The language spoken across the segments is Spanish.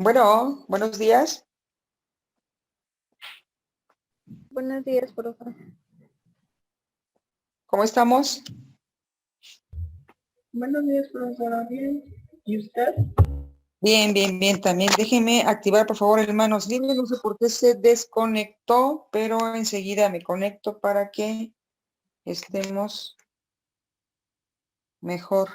Bueno, buenos días. Buenos días, profe. ¿Cómo estamos? Buenos días, profesora. Bien. ¿Y usted? Bien, bien, bien. También déjeme activar, por favor, el manos libres. No sé por qué se desconectó, pero enseguida me conecto para que estemos mejor.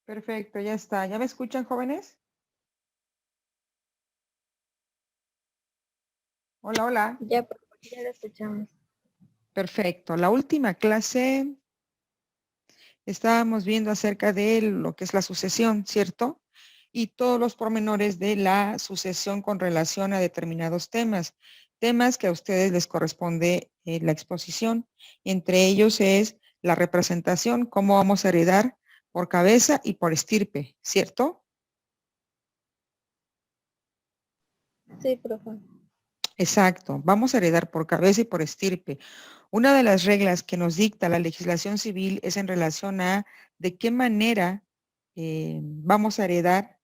Perfecto, ya está. ¿Ya me escuchan, jóvenes? Hola, hola. Ya, profe, ya la escuchamos. Perfecto. La última clase estábamos viendo acerca de lo que es la sucesión, ¿cierto? Y todos los pormenores de la sucesión con relación a determinados temas que a ustedes les corresponde la exposición. Entre ellos es la representación, cómo vamos a heredar por cabeza y por estirpe, ¿cierto? Sí, profe. Exacto, vamos a heredar por cabeza y por estirpe. Una de las reglas que nos dicta la legislación civil es en relación a de qué manera vamos a heredar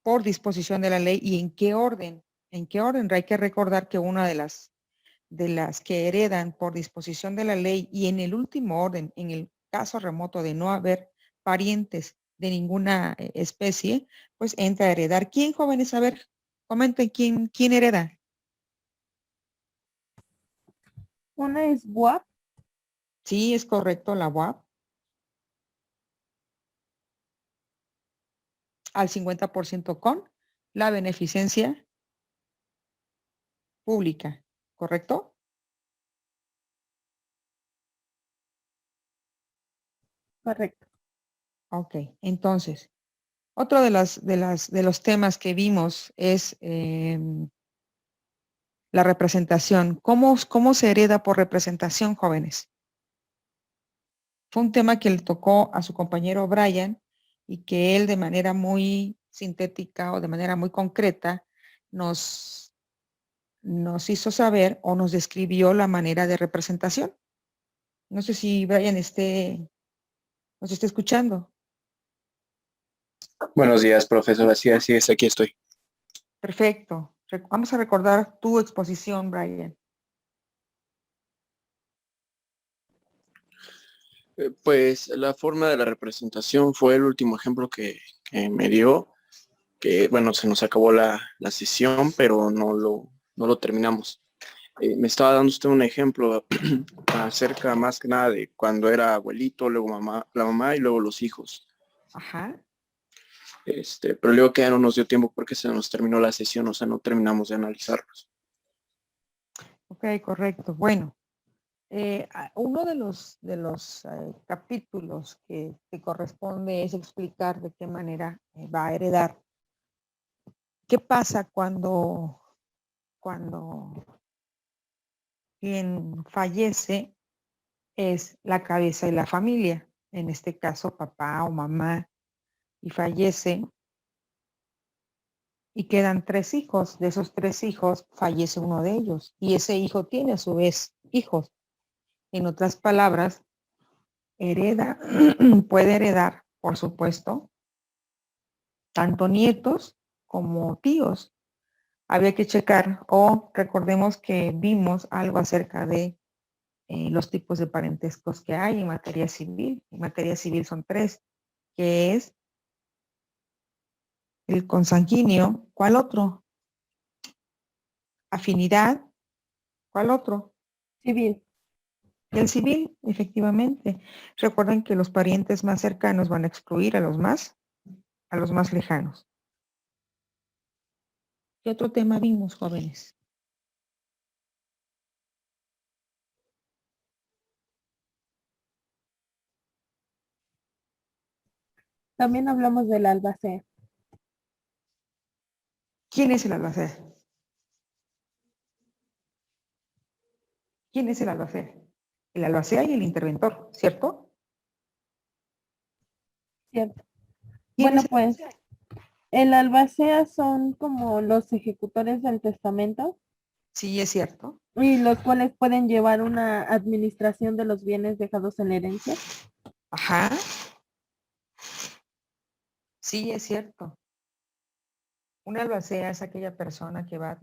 por disposición de la ley y en qué orden. En qué orden. Hay que recordar que una de las que heredan por disposición de la ley y en el último orden, en el caso remoto de no haber parientes de ninguna especie, pues entra a heredar. ¿Quién, jóvenes? A ver, comenten quién hereda. Una es WAP. Sí, es correcto, la UAP. Al 50% con la beneficencia pública, ¿correcto? Correcto. Ok, entonces, otro de los temas que vimos es la representación. ¿Cómo se hereda por representación, jóvenes? Fue un tema que le tocó a su compañero Brian y que él de manera muy sintética o de manera muy concreta nos, nos hizo saber o nos describió la manera de representación. No sé si Brian nos esté escuchando. Buenos días, profesor. Así es, aquí estoy. Perfecto. Vamos a recordar tu exposición, Brian. Pues la forma de la representación fue el último ejemplo que me dio, que bueno, se nos acabó la sesión, pero no lo terminamos. Me estaba dando usted un ejemplo acerca más que nada de cuando era abuelito, luego mamá, la mamá y luego los hijos. Ajá. Pero luego que ya no nos dio tiempo porque se nos terminó la sesión, o sea, no terminamos de analizarlos. Ok, correcto. Bueno, uno de los capítulos que corresponde es explicar de qué manera va a heredar. ¿Qué pasa cuando quien fallece es la cabeza de la familia? En este caso, papá o mamá, y fallece y quedan 3 hijos. De esos 3 hijos fallece uno de ellos y ese hijo tiene a su vez hijos. En otras palabras, hereda, puede heredar, por supuesto, tanto nietos como tíos. Había que checar o recordemos que vimos algo acerca de los tipos de parentescos que hay en materia civil. En materia civil son 3, que es el consanguíneo. ¿Cuál otro? Afinidad. ¿Cuál otro? Civil. Y el civil, efectivamente. Recuerden que los parientes más cercanos van a excluir a los más lejanos. ¿Qué otro tema vimos, jóvenes? También hablamos del albacea. ¿Quién es el albacea? ¿Quién es el albacea? El albacea y el interventor, ¿cierto? Cierto. ¿Quién Bueno, es el pues albacea? el albacea son como los ejecutores del testamento Sí, es cierto. y los cuales pueden llevar una administración de los bienes dejados en herencia. Ajá. Sí, es cierto. Un albacea es aquella persona que va a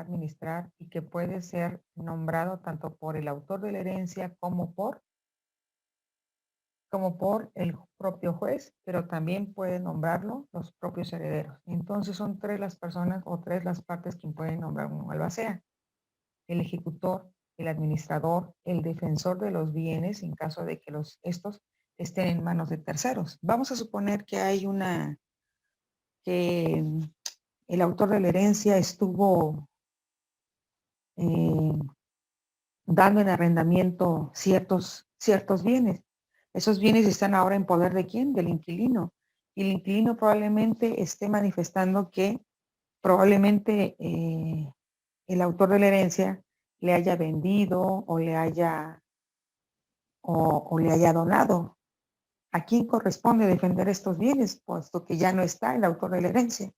administrar y que puede ser nombrado tanto por el autor de la herencia como por el propio juez, pero también pueden nombrarlo los propios herederos. Entonces son tres las personas o tres las partes que pueden nombrar un albacea: el ejecutor, el administrador, el defensor de los bienes en caso de que estos estén en manos de terceros. Vamos a suponer que que el autor de la herencia estuvo eh, dando en arrendamiento ciertos bienes. Esos bienes están ahora en poder ¿de quién? Del inquilino. Y el inquilino probablemente esté manifestando que probablemente el autor de la herencia le haya vendido o le haya donado. ¿A quién corresponde defender estos bienes, puesto que ya no está el autor de la herencia?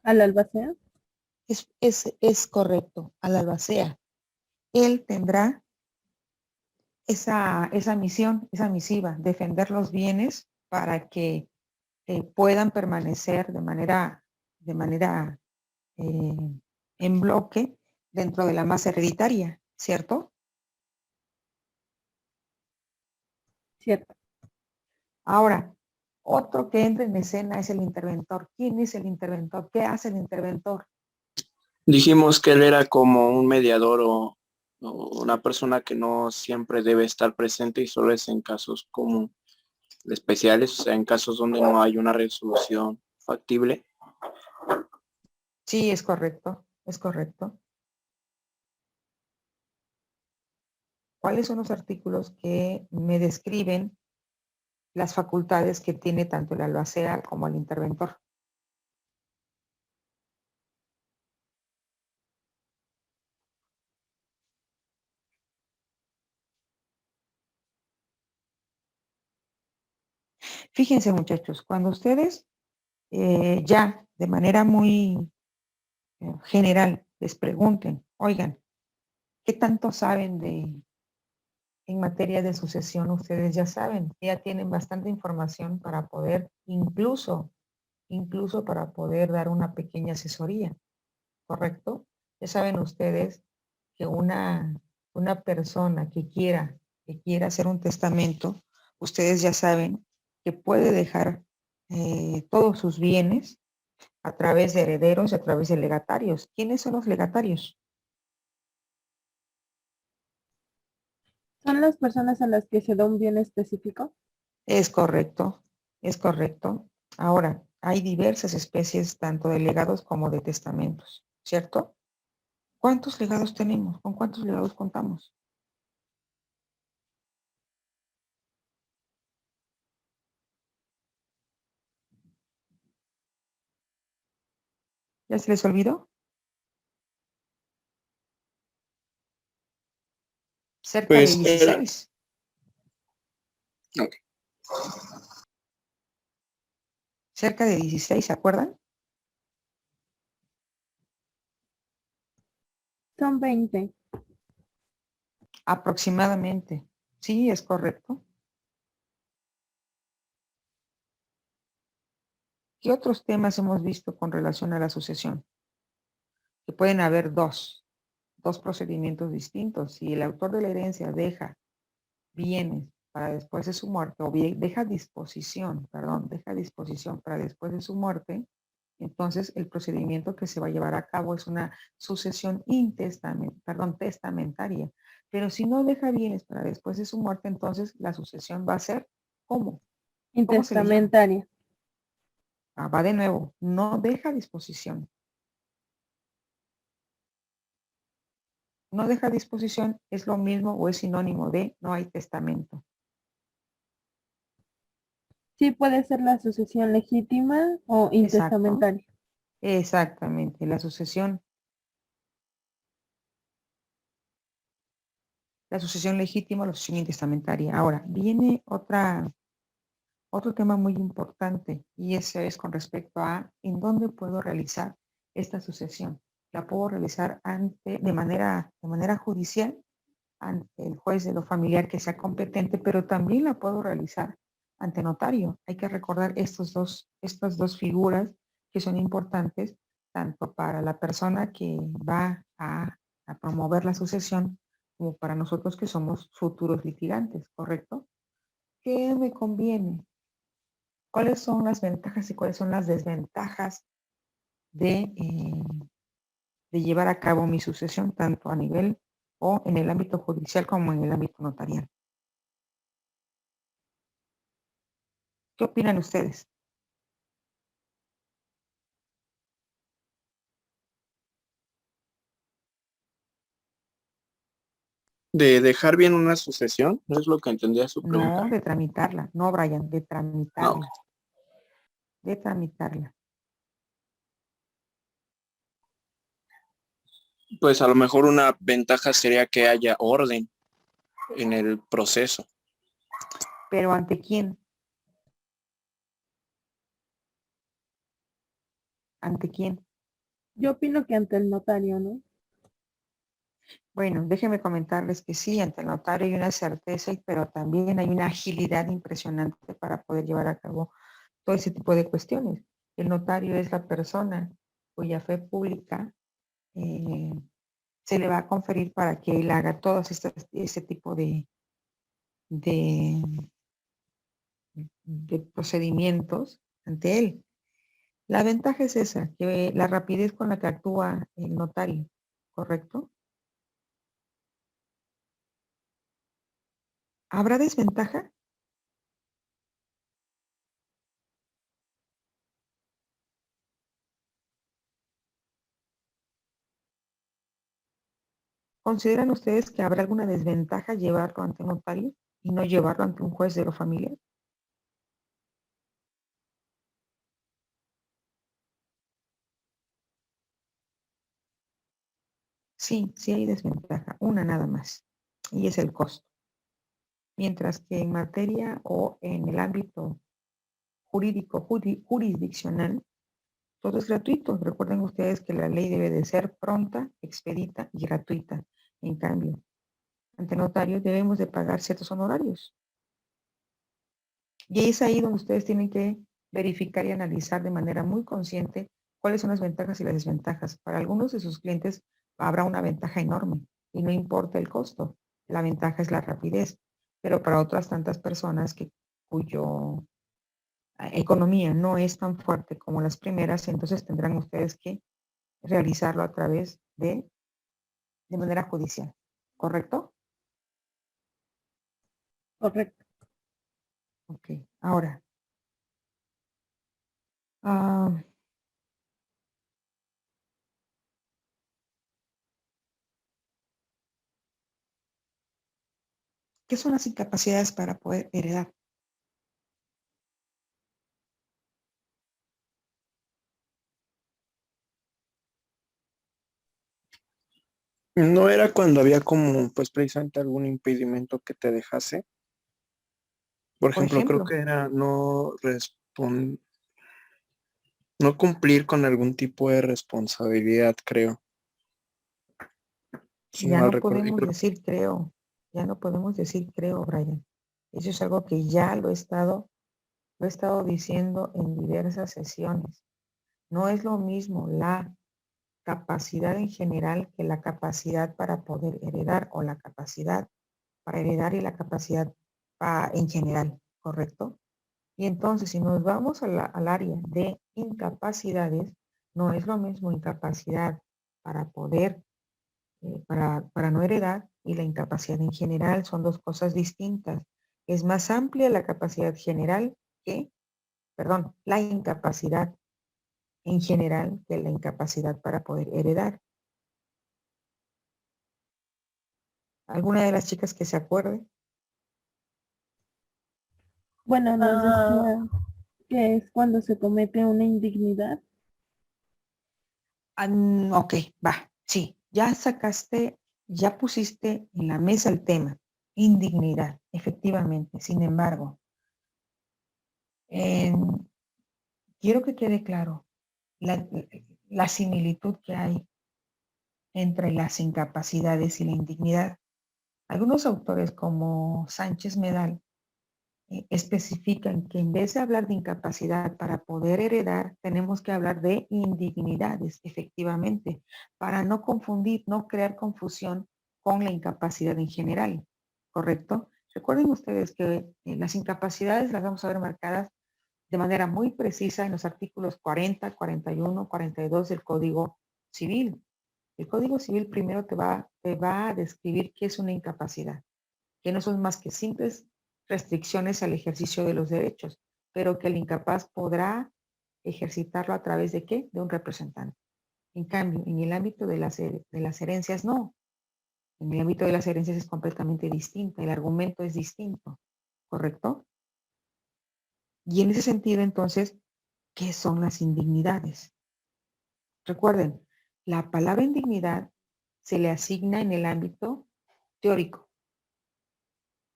Al albacea. Es correcto, al albacea. Él tendrá esa misión, esa misiva, defender los bienes para que puedan permanecer de manera eh, en bloque dentro de la masa hereditaria, ¿cierto? Cierto. Ahora, otro que entra en escena es el interventor. ¿Quién es el interventor? ¿Qué hace el interventor? Dijimos que él era como un mediador o una persona que no siempre debe estar presente y solo es en casos como especiales, o sea, en casos donde no hay una resolución factible. Sí, es correcto, es correcto. ¿Cuáles son los artículos que me describen las facultades que tiene tanto el albacea como el interventor? Fíjense, muchachos, cuando ustedes ya de manera muy general les pregunten, oigan, ¿qué tanto saben en materia de sucesión? Ustedes ya saben, ya tienen bastante información para poder, incluso para poder dar una pequeña asesoría, ¿correcto? Ya saben ustedes que una persona que quiera hacer un testamento, ustedes ya saben que puede dejar todos sus bienes a través de herederos y a través de legatarios. ¿Quiénes son los legatarios? ¿Son las personas a las que se da un bien específico? Es correcto, es correcto. Ahora, hay diversas especies tanto de legados como de testamentos, ¿cierto? ¿Cuántos legados tenemos? ¿Con cuántos legados contamos? ¿Ya se les olvidó? Cerca de Pues era, 16. ok. Cerca de 16, ¿se acuerdan? Son 20. Aproximadamente. Sí, es correcto. ¿Qué otros temas hemos visto con relación a la sucesión? Que pueden haber dos procedimientos distintos. Si el autor de la herencia deja bienes para después de su muerte, o bien deja disposición para después de su muerte, entonces el procedimiento que se va a llevar a cabo es una sucesión testamentaria. Pero si no deja bienes para después de su muerte, entonces la sucesión va a ser ¿cómo? ¿Cómo se le llama? Intestamentaria. Va de nuevo, no deja disposición. No deja disposición es lo mismo o es sinónimo de no hay testamento. Sí puede ser la sucesión legítima o Exacto, intestamentaria. exactamente. La sucesión la sucesión legítima o la sucesión intestamentaria. Ahora, viene otro tema muy importante y ese es con respecto a en dónde puedo realizar esta sucesión. La puedo realizar de manera judicial ante el juez de lo familiar que sea competente, pero también la puedo realizar ante notario. Hay que recordar estas dos figuras que son importantes tanto para la persona que va a promover la sucesión como para nosotros que somos futuros litigantes, ¿correcto? ¿Qué me conviene? ¿Cuáles son las ventajas y cuáles son las desventajas de llevar a cabo mi sucesión, tanto a nivel o en el ámbito judicial como en el ámbito notarial? ¿Qué opinan ustedes? De dejar bien una sucesión, ¿no es lo que entendía su pregunta? No, de tramitarla. No, Brian, de Ah, ok. tramitarla. De tramitarla. Pues a lo mejor una ventaja sería que haya orden en el proceso. ¿Pero ante quién? ¿Ante quién? Yo opino que ante el notario, ¿no? Bueno, déjenme comentarles que sí, ante el notario hay una certeza, pero también hay una agilidad impresionante para poder llevar a cabo todo ese tipo de cuestiones. El notario es la persona cuya fe pública eh, se le va a conferir para que él haga todos este tipo de, de procedimientos ante él. La ventaja es esa, que la rapidez con la que actúa el notario, ¿correcto? ¿Habrá desventaja? ¿Consideran ustedes que habrá alguna desventaja llevarlo ante un notario y no llevarlo ante un juez de la familia? Sí, sí hay desventaja, una nada más, y es el costo. Mientras que en materia o en el ámbito jurídico, jurisdiccional, todo es gratuito. Recuerden ustedes que la ley debe de ser pronta, expedita y gratuita. En cambio, ante notario debemos de pagar ciertos honorarios. Y es ahí donde ustedes tienen que verificar y analizar de manera muy consciente cuáles son las ventajas y las desventajas. Para algunos de sus clientes habrá una ventaja enorme y no importa el costo. La ventaja es la rapidez. Pero para otras tantas personas cuyo economía no es tan fuerte como las primeras, entonces tendrán ustedes que realizarlo a través de manera judicial. ¿Correcto? Correcto. Ok. Ahora, ah, ¿qué son las incapacidades para poder heredar? No era cuando había como, pues precisamente algún impedimento que te dejase. Por Por ejemplo, creo ejemplo, que era no cumplir con algún tipo de responsabilidad, creo. Si ya mal no recuerdo. Y podemos creo decir creo, ya no podemos decir creo, Brian. Eso es algo que ya lo he estado diciendo en diversas sesiones. No es lo mismo la capacidad en general que la capacidad para poder heredar o la capacidad para heredar y la capacidad en general, ¿correcto? Y entonces, si nos vamos al área de incapacidades, no es lo mismo incapacidad para poder, para no heredar y la incapacidad en general, son dos cosas distintas. Es más amplia la capacidad general que, perdón, la incapacidad en general que la incapacidad para poder heredar. ¿Alguna de las chicas que se acuerde? Bueno, nos decía que es cuando se comete una indignidad. Ok, va, sí, ya sacaste Ya pusiste en la mesa el tema, indignidad, efectivamente. Sin embargo, quiero que quede claro la similitud que hay entre las incapacidades y la indignidad. Algunos autores como Sánchez Medal especifican que en vez de hablar de incapacidad para poder heredar, tenemos que hablar de indignidades, efectivamente, para no confundir, no crear confusión con la incapacidad en general, ¿correcto? Recuerden ustedes que las incapacidades las vamos a ver marcadas de manera muy precisa en los artículos 40, 41, 42 del Código Civil. El Código Civil primero te va a describir qué es una incapacidad, que no son más que simples restricciones al ejercicio de los derechos, pero que el incapaz podrá ejercitarlo a través de ¿qué? De un representante. En cambio, en el ámbito de las herencias, no. En el ámbito de las herencias es completamente distinto, el argumento es distinto, ¿correcto? Y en ese sentido, entonces, ¿qué son las indignidades? Recuerden, la palabra indignidad se le asigna en el ámbito teórico,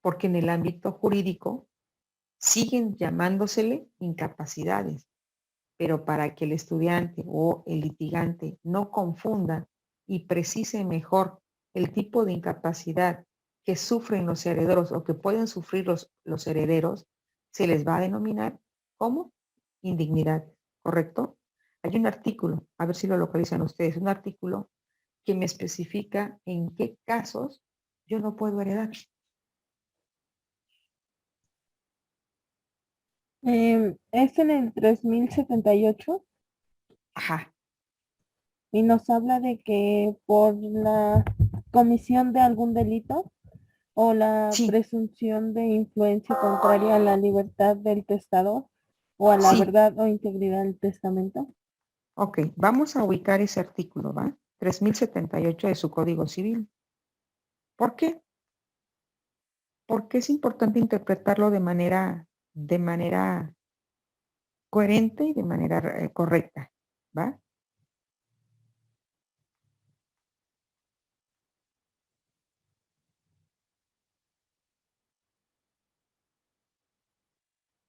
porque en el ámbito jurídico siguen llamándosele incapacidades, pero para que el estudiante o el litigante no confunda y precise mejor el tipo de incapacidad que sufren los herederos o que pueden sufrir los herederos, se les va a denominar como indignidad, ¿correcto? Hay un artículo, a ver si lo localizan ustedes, un artículo que me especifica en qué casos yo no puedo heredar. Es en el 3078 Ajá, y nos habla de que por la comisión de algún delito o la sí, presunción de influencia contraria a la libertad del testador o a la sí, verdad o integridad del testamento. ok, vamos a ubicar ese artículo, ¿va? 3078 de su Código Civil. ¿Por qué? Porque es importante interpretarlo de manera coherente y de manera correcta, ¿va?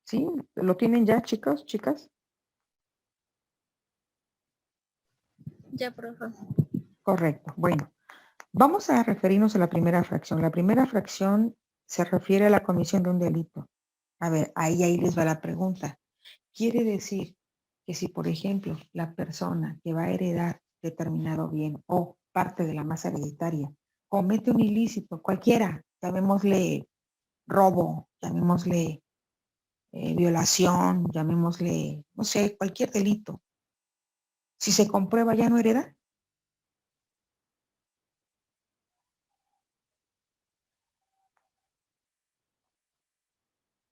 ¿Sí? ¿Lo tienen ya, chicos, chicas? Ya, profe. Correcto. Bueno, vamos a referirnos a la primera fracción. La primera fracción se refiere a la comisión de un delito. A ver, ahí les va la pregunta. Quiere decir que si, por ejemplo, la persona que va a heredar determinado bien o parte de la masa hereditaria comete un ilícito, cualquiera, llamémosle robo, llamémosle violación, llamémosle, no sé, cualquier delito, si se comprueba ya no hereda.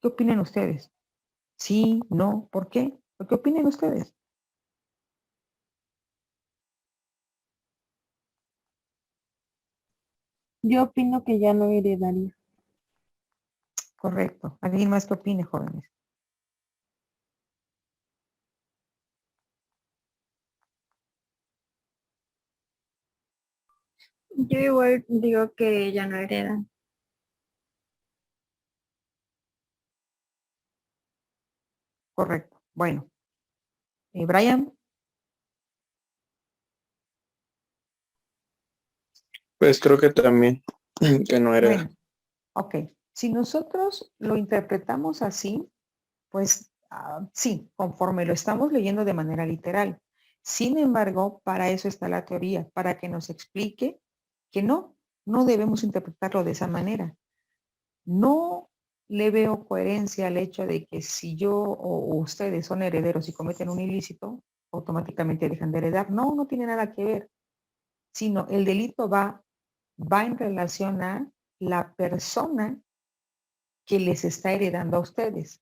¿Qué opinan ustedes? Sí, no, ¿por qué? ¿Qué opinan ustedes? Yo opino que ya no heredaría. Correcto. ¿Alguien más que opine, jóvenes? Yo igual digo que ya no heredan. Correcto. Bueno, Brian, Pues creo que también que no hereda. bueno, ok. Si nosotros lo interpretamos así, pues sí, conforme lo estamos leyendo de manera literal. Sin embargo, para eso está la teoría, para que nos explique que no debemos interpretarlo de esa manera. No le veo coherencia al hecho de que si yo o ustedes son herederos y cometen un ilícito, automáticamente dejan de heredar. No, no tiene nada que ver, sino el delito va en relación a la persona que les está heredando a ustedes.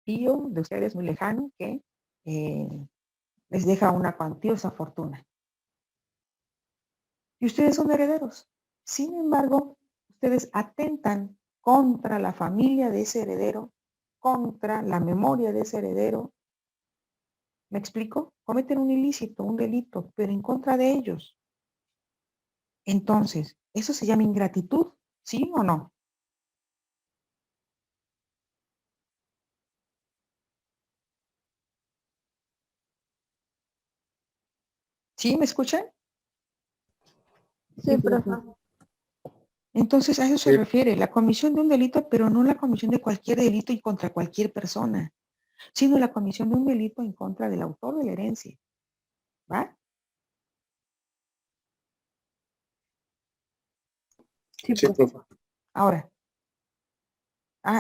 Tío de ustedes muy lejano que eh, les deja una cuantiosa fortuna. Y ustedes son herederos. Sin embargo, ustedes atentan contra la familia de ese heredero, contra la memoria de ese heredero, ¿Me explico? Cometen un ilícito, un delito, pero en contra de ellos. Entonces, ¿eso se llama ingratitud? ¿Sí o no? ¿Sí? ¿Me escuchan? Sí, profe. Entonces, a eso se Sí, refiere, la comisión de un delito, pero no la comisión de cualquier delito y contra cualquier persona, sino la comisión de un delito en contra del autor de la herencia. ¿Va? Sí, sí, profe. profe. Ahora,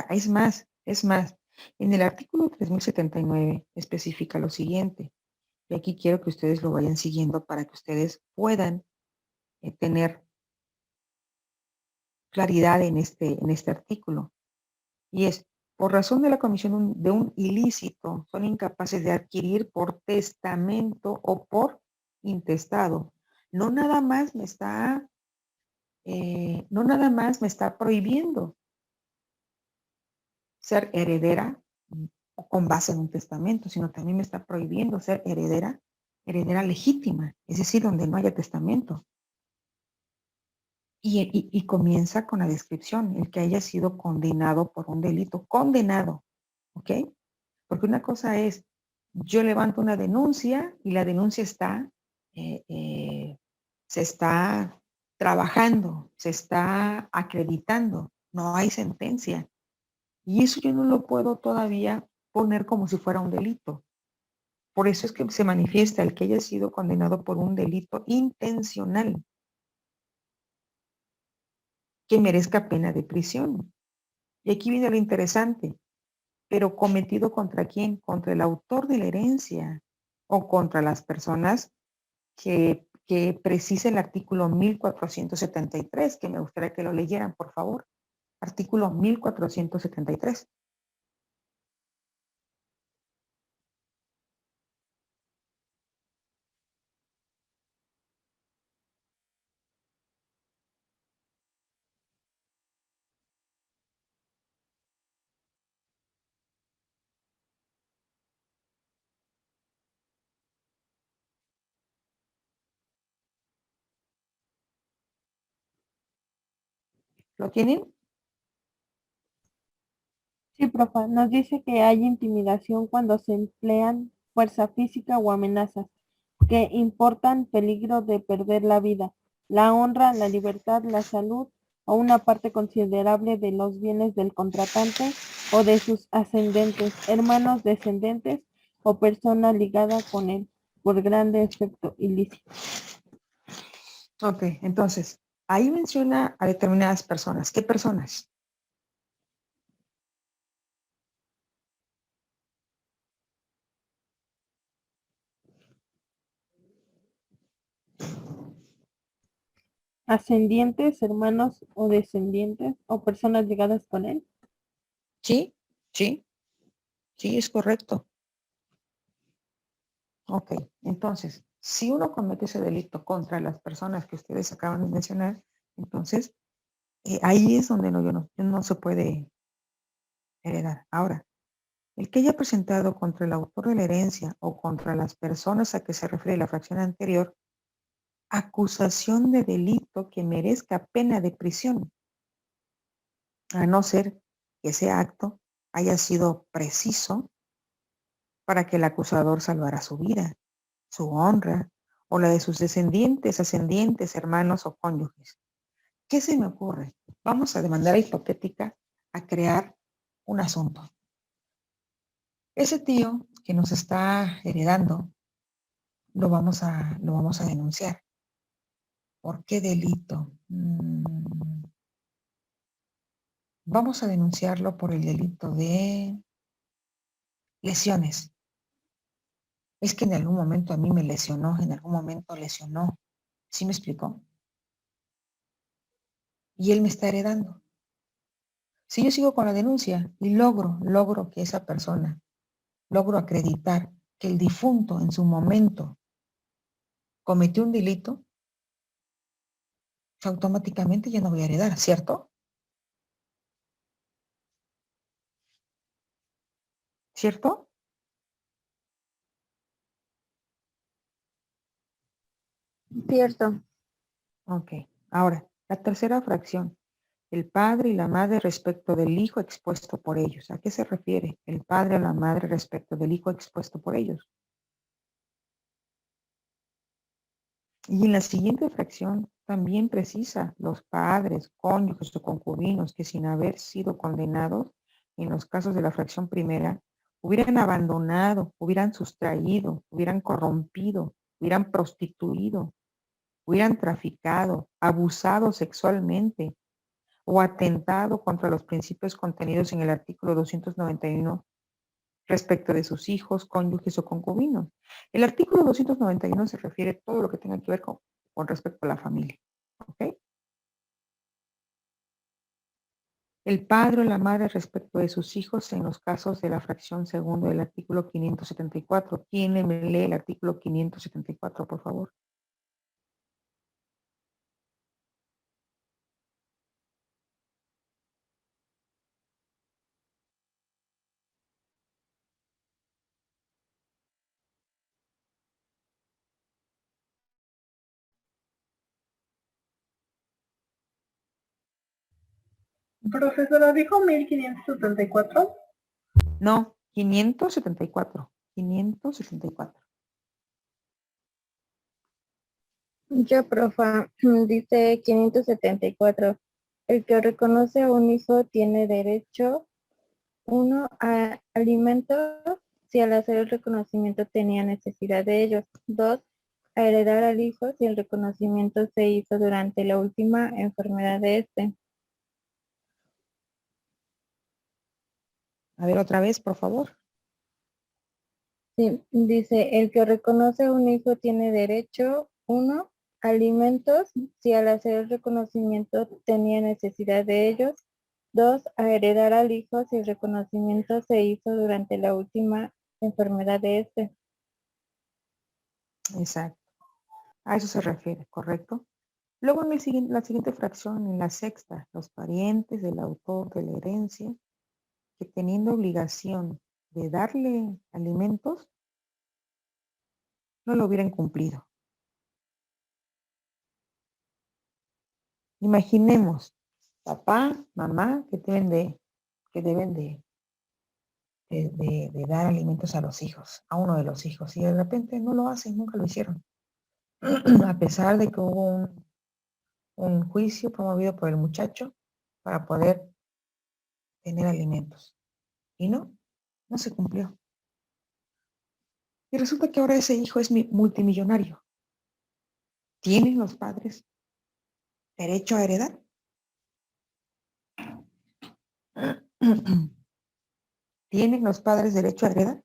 es más. En el artículo 3079 especifica lo siguiente, y aquí quiero que ustedes lo vayan siguiendo para que ustedes puedan tener claridad en este artículo. Y es, por razón de la comisión de un ilícito, son incapaces de adquirir por testamento o por intestado. No nada más me está, no nada más me está prohibiendo ser heredera con base en un testamento, sino también me está prohibiendo ser heredera legítima, es decir, donde no haya testamento. Y comienza con la descripción, el que haya sido condenado por un delito, condenado, ¿ok? Porque una cosa es, yo levanto una denuncia y la denuncia está, se está trabajando, se está acreditando, no hay sentencia. Y eso yo no lo puedo todavía poner como si fuera un delito. Por eso es que se manifiesta el que haya sido condenado por un delito intencional que merezca pena de prisión. Y aquí viene lo interesante, pero cometido contra quién, contra el autor de la herencia o contra las personas que precisa el artículo 1473, que me gustaría que lo leyeran, por favor. Artículo 1473. ¿Lo tienen? Sí, profe. Nos dice que hay intimidación cuando se emplean fuerza física o amenazas que importan peligro de perder la vida, la honra, la libertad, la salud o una parte considerable de los bienes del contratante o de sus ascendentes, hermanos, descendientes o persona ligada con él por grande efecto ilícito. Ok, entonces, ahí menciona a determinadas personas. ¿Qué personas? Ascendientes, hermanos o descendientes o personas ligadas con él. Sí, sí, sí, es correcto. Ok, entonces, si uno comete ese delito contra las personas que ustedes acaban de mencionar, entonces, ahí es donde no se puede heredar. Ahora, el que haya presentado contra el autor de la herencia o contra las personas a que se refiere la fracción anterior, acusación de delito que merezca pena de prisión, a no ser que ese acto haya sido preciso para que el acusador salvara su vida, su honra o la de sus descendientes, ascendientes, hermanos o cónyuges. ¿Qué se me ocurre? Vamos a de manera hipotética a crear un asunto. Ese tío que nos está heredando, lo vamos a denunciar. ¿Por qué delito? Vamos a denunciarlo por el delito de lesiones. Es que en algún momento a mí me lesionó, en algún momento lesionó. ¿Sí me explicó? Y él me está heredando. Si yo sigo con la denuncia y logro que esa persona, logro acreditar que el difunto en su momento cometió un delito, pues automáticamente ya no voy a heredar, ¿cierto? ¿Cierto? Cierto. Ok. Ahora, la tercera fracción. El padre y la madre respecto del hijo expuesto por ellos. ¿A qué se refiere? El padre o la madre respecto del hijo expuesto por ellos. Y en la siguiente fracción también precisa los padres, cónyuges o concubinos que sin haber sido condenados, en los casos de la fracción primera, hubieran abandonado, hubieran sustraído, hubieran corrompido, hubieran prostituido, hubieran traficado, abusado sexualmente o atentado contra los principios contenidos en el artículo 291 respecto de sus hijos, cónyuges o concubinos. El artículo 291 se refiere a todo lo que tenga que ver con respecto a la familia. ¿Ok? El padre o la madre respecto de sus hijos en los casos de la fracción segunda del artículo 574. ¿Quién me lee el artículo 574, por favor? Profesora, ¿dijo 1574? No, 574. 574. Yo, profa, dice 574. El que reconoce a un hijo tiene derecho, uno, a alimentos si al hacer el reconocimiento tenía necesidad de ellos. Dos, a heredar al hijo si el reconocimiento se hizo durante la última enfermedad de este. A ver otra vez, por favor. Sí, dice, el que reconoce a un hijo tiene derecho, uno, a alimentos si al hacer el reconocimiento tenía necesidad de ellos. Dos, a heredar al hijo si el reconocimiento se hizo durante la última enfermedad de este. Exacto. A eso se refiere, ¿correcto? Luego en la siguiente fracción, en la sexta, los parientes del autor de la herencia, que teniendo obligación de darle alimentos, no lo hubieran cumplido. Imaginemos, papá, mamá, que deben de dar alimentos a los hijos, a uno de los hijos, y de repente no lo hacen, nunca lo hicieron. A pesar de que hubo un juicio promovido por el muchacho para poder tener alimentos. Y no se cumplió. Y resulta que ahora ese hijo es multimillonario. ¿Tienen los padres derecho a heredar? ¿Tienen los padres derecho a heredar?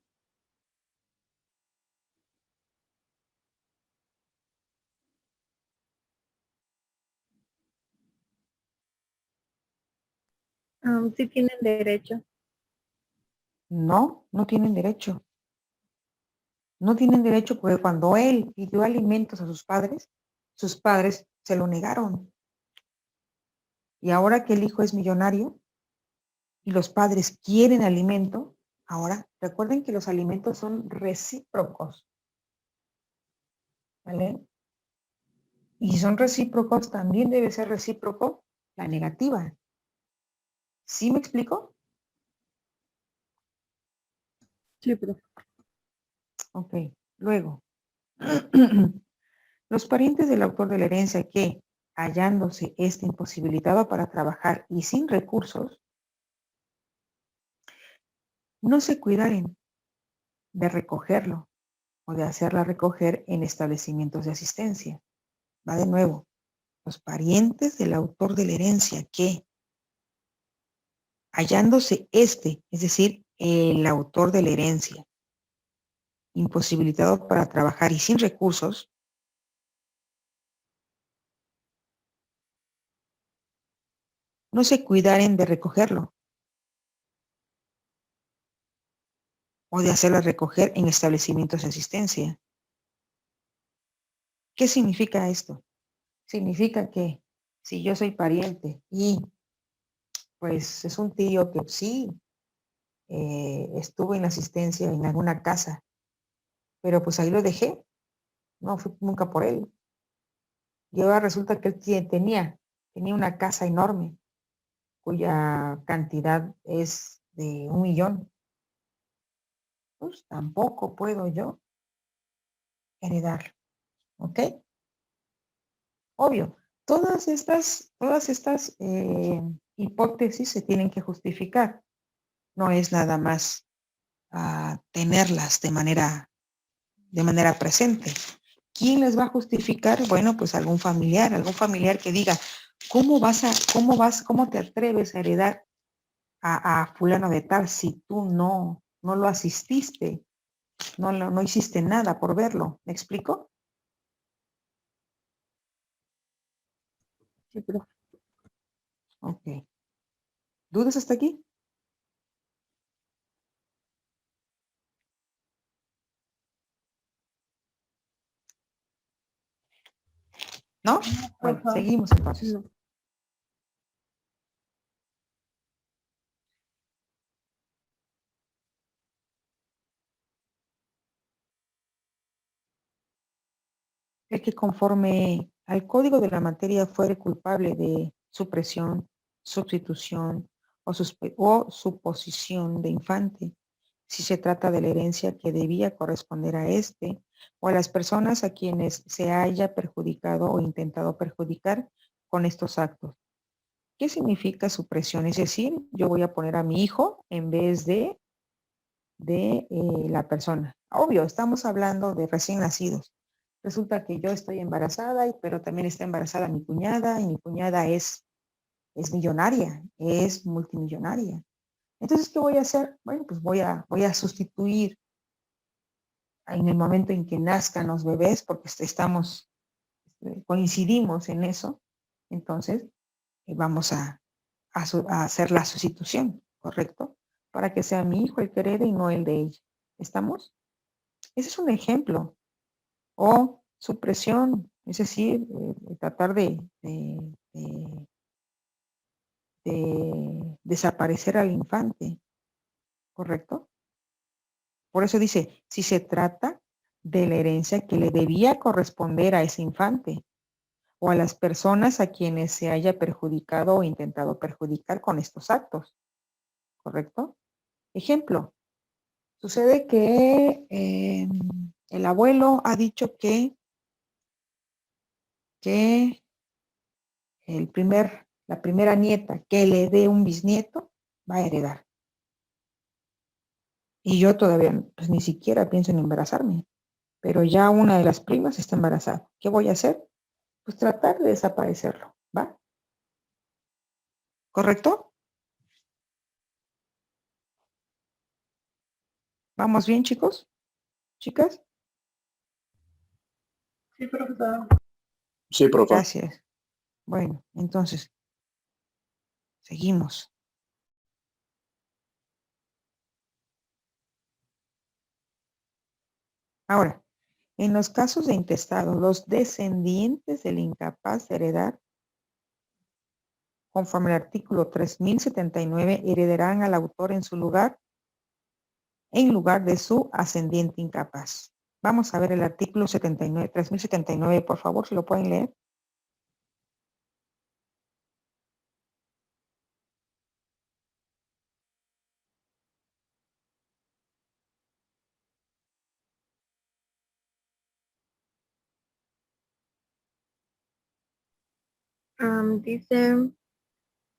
Sí tienen derecho. No, no tienen derecho. No tienen derecho porque cuando él pidió alimentos a sus padres se lo negaron. Y ahora que el hijo es millonario y los padres quieren alimento, ahora recuerden que los alimentos son recíprocos. ¿Vale? Y si son recíprocos, también debe ser recíproco la negativa. ¿Sí me explico? Sí, profe. Ok, luego. Los parientes del autor de la herencia que, hallándose este imposibilitado para trabajar y sin recursos, no se cuidaren de recogerlo o de hacerla recoger en establecimientos de asistencia. Va de nuevo. Los parientes del autor de la herencia que, hallándose este, es decir, el autor de la herencia, imposibilitado para trabajar y sin recursos, no se cuidaren de recogerlo o de hacerla recoger en establecimientos de asistencia. ¿Qué significa esto? Significa que si yo soy pariente y pues es un tío que sí estuvo en la asistencia en alguna casa, pero pues ahí lo dejé, no fui nunca por él. Y ahora resulta que él tenía una casa enorme, cuya cantidad es de 1 millón. Pues tampoco puedo yo heredar, ¿ok? Obvio, todas estas hipótesis se tienen que justificar. No es nada más tenerlas de manera presente. ¿Quién les va a justificar? Bueno, pues algún familiar que diga, cómo te atreves a heredar a fulano de tal si tú no lo asististe, no hiciste nada por verlo? ¿Me explico? Sí, profe. Ok. ¿Dudas hasta aquí? ¿No? Bueno, Profe. seguimos entonces. No. El que conforme al código de la materia fuere culpable de supresión, sustitución o suposición de infante, si se trata de la herencia que debía corresponder a este o a las personas a quienes se haya perjudicado o intentado perjudicar con estos actos. ¿Qué significa supresión? Es decir, yo voy a poner a mi hijo en vez de la persona. Obvio, estamos hablando de recién nacidos. Resulta que yo estoy embarazada, pero también está embarazada mi cuñada, y mi cuñada es millonaria, es multimillonaria. Entonces, ¿qué voy a hacer? Bueno, pues voy a sustituir en el momento en que nazcan los bebés, porque coincidimos en eso. Entonces, vamos a hacer la sustitución, ¿correcto? Para que sea mi hijo el que herede y no el de ella. ¿Estamos? Ese es un ejemplo. O supresión, es decir, tratar de desaparecer al infante, ¿correcto? Por eso dice, si se trata de la herencia que le debía corresponder a ese infante o a las personas a quienes se haya perjudicado o intentado perjudicar con estos actos, ¿correcto? Ejemplo, sucede que el abuelo ha dicho que la primera nieta que le dé un bisnieto va a heredar. Y yo todavía pues, ni siquiera pienso en embarazarme, pero ya una de las primas está embarazada. ¿Qué voy a hacer? Pues tratar de desaparecerlo, ¿va? ¿Correcto? ¿Vamos bien, chicos? ¿Chicas? Sí, profesor. Sí, profe. Gracias. Bueno, entonces, seguimos. Ahora, en los casos de intestado, los descendientes del incapaz de heredar, conforme al artículo 3079, heredarán al autor en lugar de su ascendiente incapaz. Vamos a ver el artículo 3079, por favor, si lo pueden leer. Dice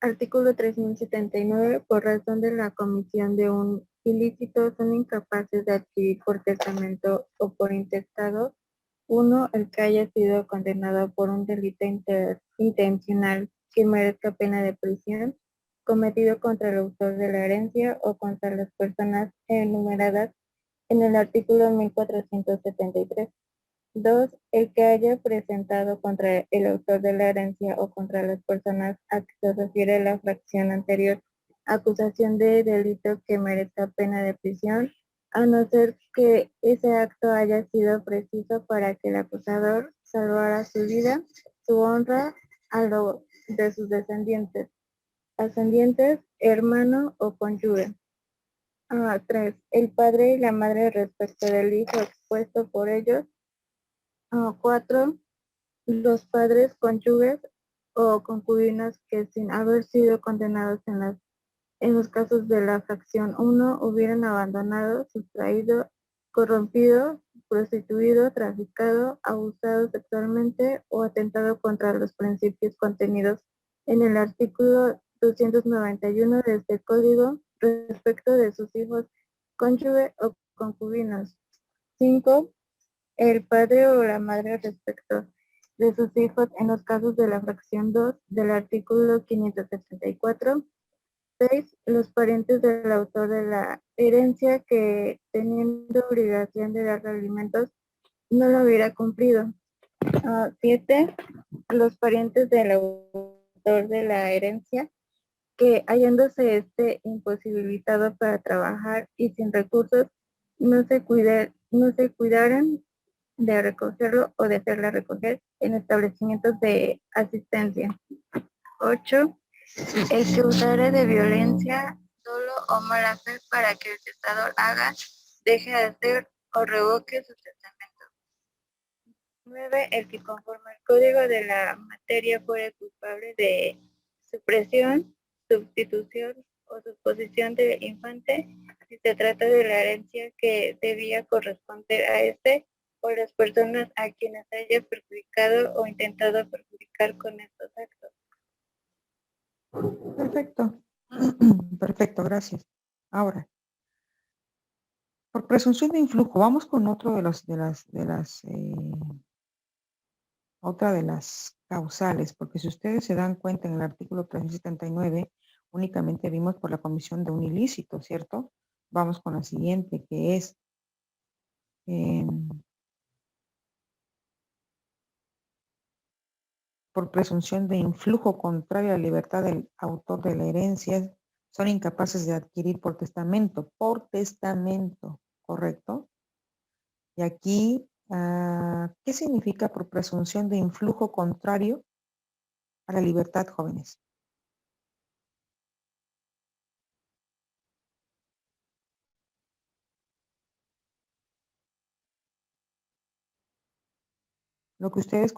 artículo 3079, por razón de la comisión de un ilícito son incapaces de adquirir por testamento o por intestado: 1. El que haya sido condenado por un delito intencional que merezca pena de prisión, cometido contra el autor de la herencia o contra las personas enumeradas en el artículo 1473. 2. El que haya presentado contra el autor de la herencia o contra las personas a que se refiere la fracción anterior acusación de delito que merezca pena de prisión, a no ser que ese acto haya sido preciso para que el acusador salvara su vida, su honra, a lo de sus descendientes, ascendientes, hermano o cónyuge. 3. El padre y la madre respecto del hijo expuesto por ellos. 4. los padres, cónyuges o concubinas que sin haber sido condenados en los casos de la fracción 1 hubieran abandonado, sustraído, corrompido, prostituido, traficado, abusado sexualmente o atentado contra los principios contenidos en el artículo 291 de este código respecto de sus hijos, cónyuge o concubinos. 5. El padre o la madre respecto de sus hijos en los casos de la fracción 2 del artículo 574. 6. Los parientes del autor de la herencia que, teniendo obligación de dar alimentos, no lo hubiera cumplido. 7. Los parientes del autor de la herencia que, hallándose imposibilitado para trabajar y sin recursos, no se cuidaran de recogerlo o de hacerla recoger en establecimientos de asistencia. 8. El que usare de violencia, dolo o mala fe para que el testador haga, deje de hacer o revoque su testamento. 9. El que conforme al código de la materia fuere culpable de supresión, sustitución o suposición de infante, si se trata de la herencia que debía corresponder a o las personas a quienes haya perjudicado o intentado perjudicar con estos actos. Perfecto. Perfecto, gracias. Ahora, por presunción de influjo, vamos con otro de otra de las causales, porque si ustedes se dan cuenta en el artículo 379, únicamente vimos por la comisión de un ilícito, ¿cierto? Vamos con la siguiente, que es por presunción de influjo contrario a la libertad del autor de la herencia, son incapaces de adquirir por testamento, ¿correcto? Y aquí, ¿qué significa por presunción de influjo contrario a la libertad, jóvenes? Lo que ustedes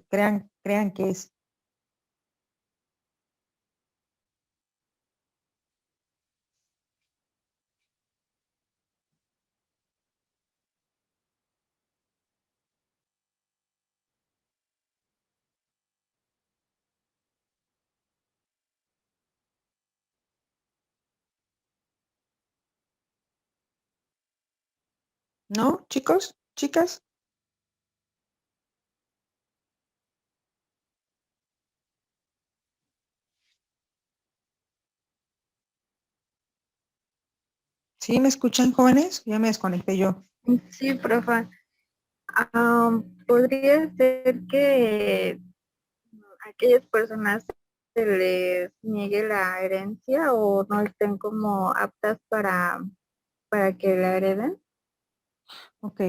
crean que es. ¿No, chicos? ¿Chicas? ¿Sí me escuchan, jóvenes? Ya me desconecté yo. Sí, profa. Podría ser que a aquellas personas se les niegue la herencia o no estén como aptas para que la hereden. Ok.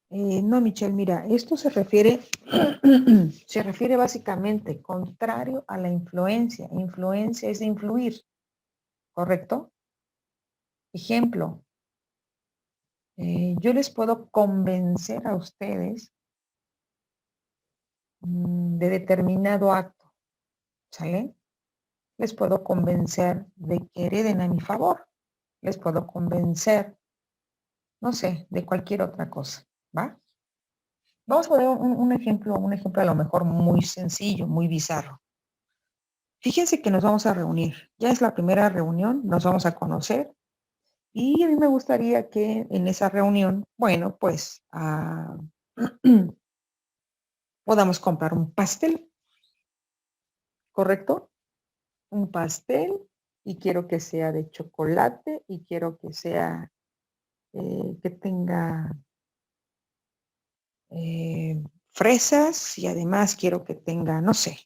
No, Michelle, mira, esto se refiere, se refiere básicamente contrario a la influencia. Influencia es influir, ¿correcto? Ejemplo, yo les puedo convencer a ustedes de determinado acto, ¿sale? Les puedo convencer de que hereden a mi favor. Les puedo convencer, no sé, de cualquier otra cosa, ¿va? Vamos a poner un ejemplo a lo mejor muy sencillo, muy bizarro. Fíjense que nos vamos a reunir. Ya es la primera reunión, nos vamos a conocer y a mí me gustaría que en esa reunión, bueno, pues podamos comprar un pastel, ¿correcto? Un pastel y quiero que sea de chocolate y quiero que sea, que tenga fresas y además quiero que tenga, no sé,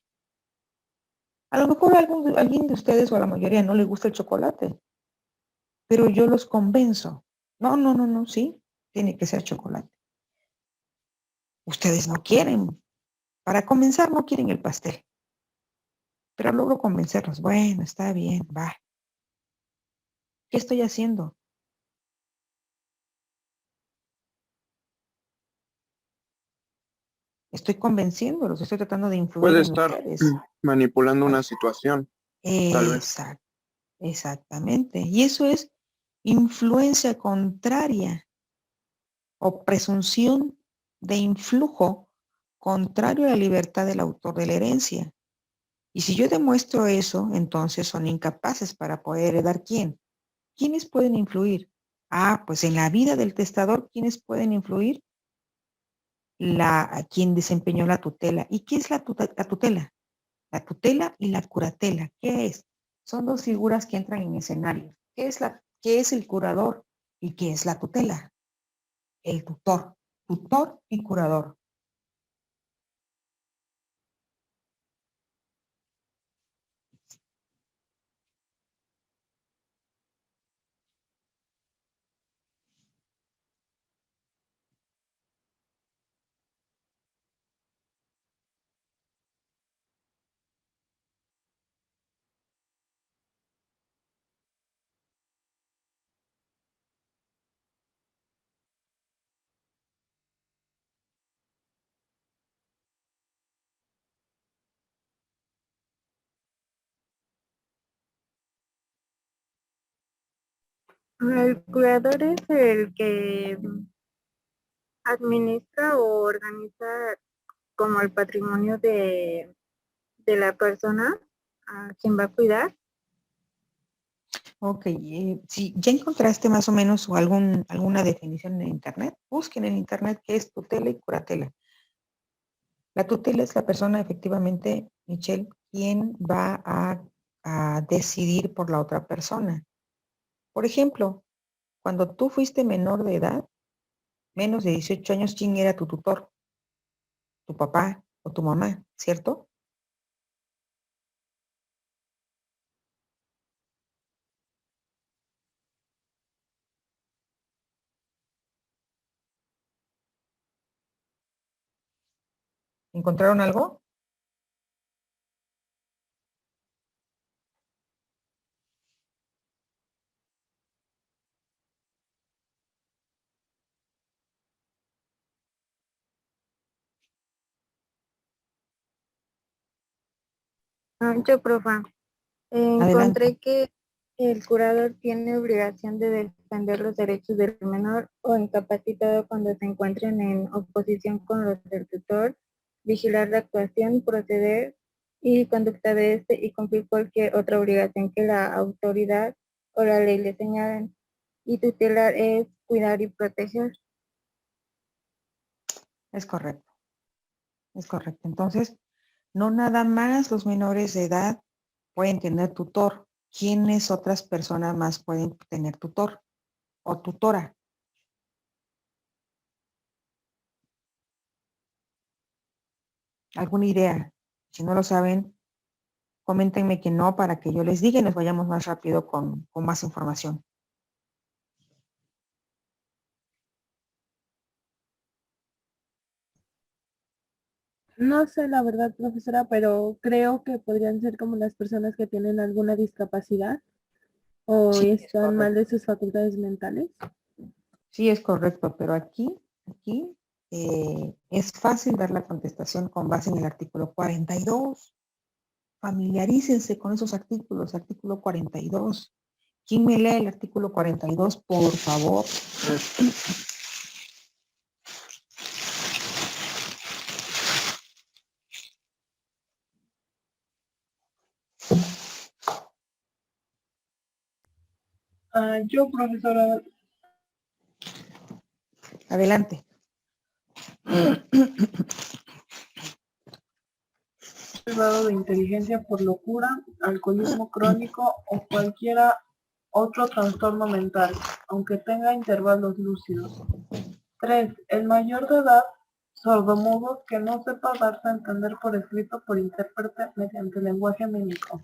a lo mejor alguien de ustedes o a la mayoría no le gusta el chocolate, pero yo los convenzo. No, no, no, no, sí, tiene que ser chocolate. Ustedes no quieren, para comenzar no quieren el pastel, pero logro convencerlos. Bueno, está bien, va. ¿Qué estoy haciendo? estoy convenciendo, los estoy tratando de influir Puede en estar ustedes. manipulando una situación, tal vez. Exactamente. Y eso es influencia contraria o presunción de influjo contrario a la libertad del autor de la herencia. Y si yo demuestro eso, entonces son incapaces para poder heredar ¿quién? ¿Quiénes pueden influir? Pues en la vida del testador, ¿quiénes pueden influir? A quien desempeñó la tutela. ¿Y qué es la tutela? La tutela y la curatela. ¿Qué es? Son dos figuras que entran en escenario. ¿Qué es el curador y qué es la tutela? El tutor. Tutor y curador. El curador es el que administra o organiza como el patrimonio de la persona a quien va a cuidar. Ok, si ya encontraste más o menos alguna definición en internet, busquen en internet qué es tutela y curatela. La tutela es la persona efectivamente, Michelle, quien va a decidir por la otra persona. Por ejemplo, cuando tú fuiste menor de edad, menos de 18 años, ¿quién era tu tutor? Tu papá o tu mamá, ¿cierto? ¿Encontraron algo? Yo, profa, Adelante. encontré que el curador tiene obligación de defender los derechos del menor o incapacitado cuando se encuentren en oposición con los del tutor, vigilar la actuación, proceder y conducta de este y cumplir cualquier otra obligación que la autoridad o la ley le señalen. Y tutelar es cuidar y proteger. Es correcto, es correcto. Entonces, no nada más los menores de edad pueden tener tutor. ¿Quiénes otras personas más pueden tener tutor o tutora? ¿Alguna idea? Si no lo saben, coméntenme que no para que yo les diga y nos vayamos más rápido con más información. No sé la verdad, profesora, pero creo que podrían ser como las personas que tienen alguna discapacidad o Sí, es están mal correcto. de sus facultades mentales. Sí, es correcto, pero aquí es fácil dar la contestación con base en el artículo 42. Familiarícense con esos artículos, artículo 42. ¿Quién me lee el artículo 42, por favor? Yo, profesora, Adelante. privado de inteligencia por locura, alcoholismo crónico o cualquiera otro trastorno mental, aunque tenga intervalos lúcidos. 3. El mayor de edad, sordomudo, que no sepa darse a entender por escrito por intérprete mediante lenguaje mímico.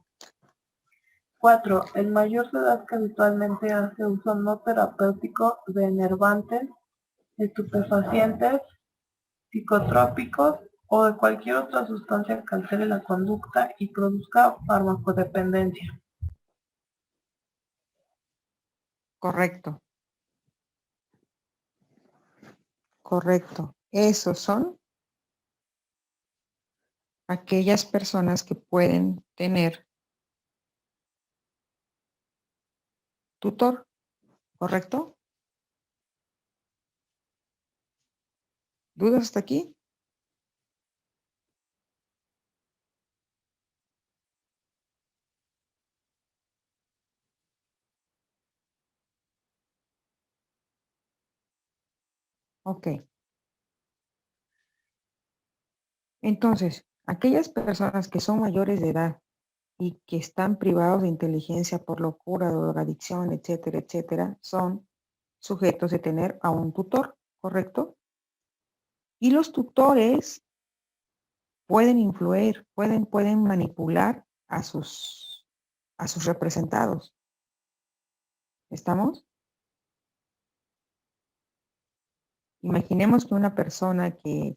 4. El mayor de edad que habitualmente hace uso no terapéutico de enervantes, estupefacientes, psicotrópicos o de cualquier otra sustancia que altere la conducta y produzca farmacodependencia. Correcto, correcto. Esos son aquellas personas que pueden tener tutor, ¿correcto? ¿Dudas hasta aquí? Ok. Entonces, aquellas personas que son mayores de edad y que están privados de inteligencia por locura, drogadicción, etcétera, etcétera, son sujetos de tener a un tutor, ¿correcto? Y los tutores pueden influir, pueden manipular a sus representados. ¿Estamos? Imaginemos que una persona que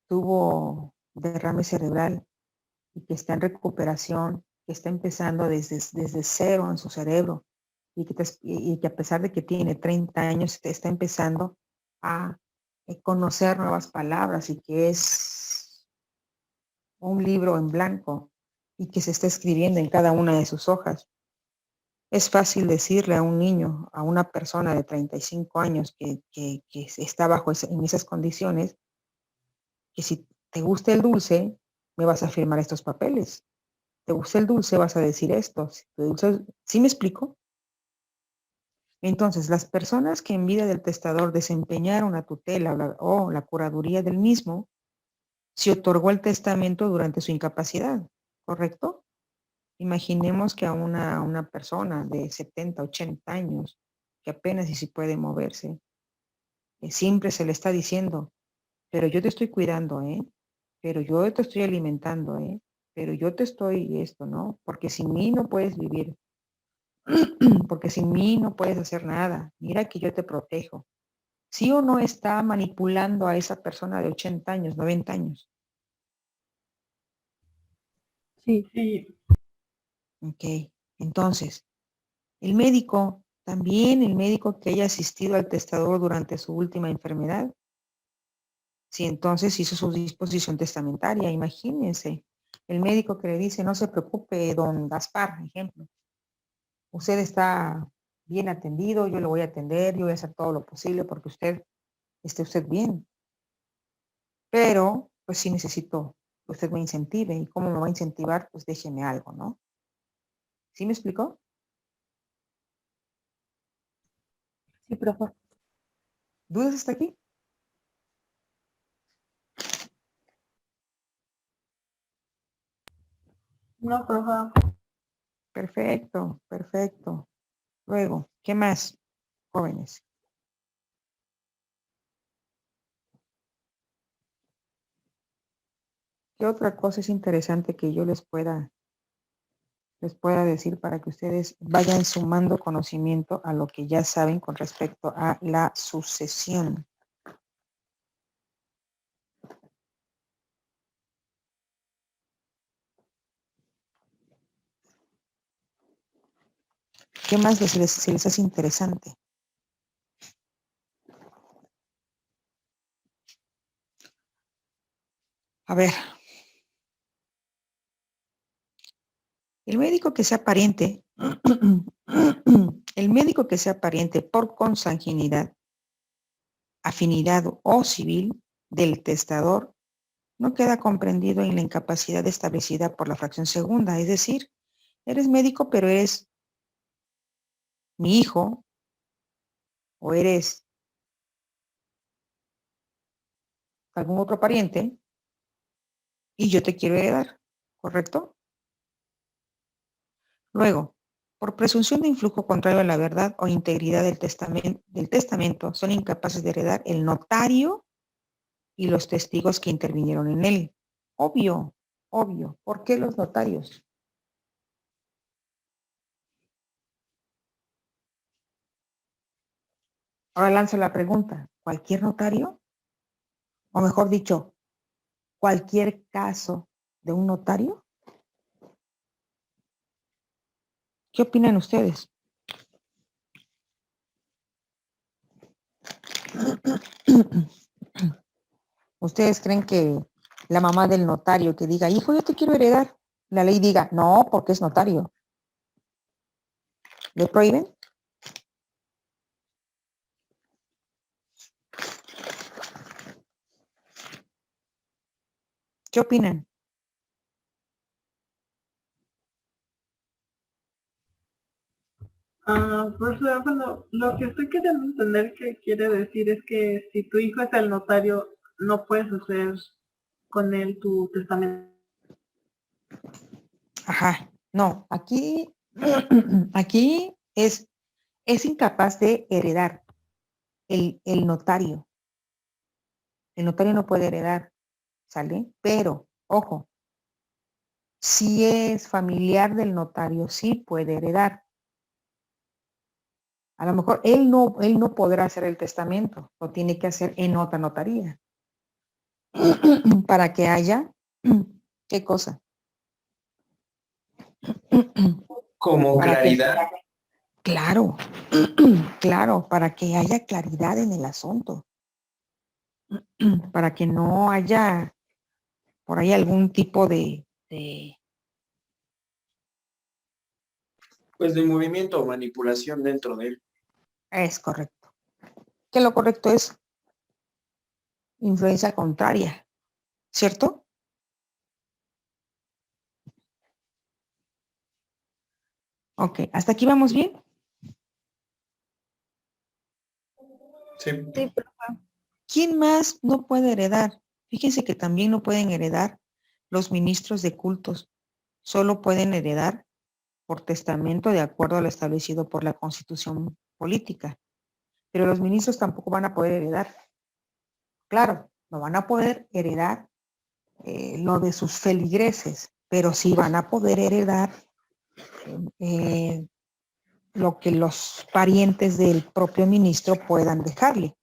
tuvo derrame cerebral y que está en recuperación, que está empezando desde cero en su cerebro y que a pesar de que tiene 30 años, está empezando a conocer nuevas palabras y que es un libro en blanco y que se está escribiendo en cada una de sus hojas. Es fácil decirle a un niño, a una persona de 35 años que está en esas condiciones, que si te gusta el dulce, me vas a firmar estos papeles. Te gusta el dulce, vas a decir esto. Si te gusta, ¿sí me explico? Entonces, las personas que en vida del testador desempeñaron la tutela o la curaduría del mismo, se otorgó el testamento durante su incapacidad, ¿correcto? Imaginemos que a una persona de 70, 80 años, que apenas y si puede moverse, siempre se le está diciendo, pero yo te estoy cuidando, ¿eh? Pero yo te estoy alimentando, ¿eh? Pero yo te estoy esto, ¿no? Porque sin mí no puedes vivir, porque sin mí no puedes hacer nada. Mira que yo te protejo. ¿Sí o no está manipulando a esa persona de 80 años, 90 años? Sí. Ok, entonces, el médico que haya asistido al testador durante su última enfermedad, si entonces hizo su disposición testamentaria, imagínense, el médico que le dice, no se preocupe, don Gaspar, ejemplo, usted está bien atendido, yo lo voy a atender, yo voy a hacer todo lo posible porque esté usted bien, pero pues sí necesito que usted me incentive, y cómo me va a incentivar, pues déjeme algo, ¿no? ¿Sí me explicó? Sí, profe. ¿Dudas hasta aquí? No, profe. Perfecto, perfecto. Luego, ¿qué más, jóvenes? ¿Qué otra cosa es interesante que yo les pueda decir para que ustedes vayan sumando conocimiento a lo que ya saben con respecto a la sucesión? ¿Qué más se les hace interesante? A ver, el médico que sea pariente, el médico que sea pariente por consanguinidad, afinidad o civil del testador no queda comprendido en la incapacidad establecida por la fracción segunda, es decir, eres médico pero eres mi hijo o eres algún otro pariente y yo te quiero heredar, ¿correcto? Luego, por presunción de influjo contrario a la verdad o integridad del testamento, son incapaces de heredar el notario y los testigos que intervinieron en él. Obvio, obvio. ¿Por qué los notarios? Ahora lanzo la pregunta. ¿Cualquier notario? O mejor dicho, ¿cualquier caso de un notario? ¿Qué opinan ustedes? ¿Ustedes creen que la mamá del notario que diga, hijo, yo te quiero heredar, la ley diga, no, porque es notario? ¿Le prohíben? ¿Qué opinan? Pues bueno, lo que estoy queriendo entender que quiere decir es que si tu hijo es el notario, no puedes hacer con él tu testamento. Ajá, no, aquí, aquí es incapaz de heredar el notario. El notario no puede heredar, ¿sale? Pero, ojo, si es familiar del notario, sí puede heredar. A lo mejor él no podrá hacer el testamento, lo tiene que hacer en otra notaría. Para que haya, ¿qué cosa? Como Para que, claridad. claro, claro, para que haya claridad en el asunto, para que no haya por ahí algún tipo Pues de movimiento o manipulación dentro de él. es correcto. Que lo correcto es influencia contraria, ¿cierto? Ok, ¿hasta aquí vamos bien? Sí. Sí, profa. ¿Quién más no puede heredar? Fíjense que también no pueden heredar los ministros de cultos. Solo pueden heredar por testamento de acuerdo a lo establecido por la Constitución política. Pero los ministros tampoco van a poder heredar. Claro, no van a poder heredar lo de sus feligreses, pero sí van a poder heredar eh, lo que los parientes del propio ministro puedan dejarle.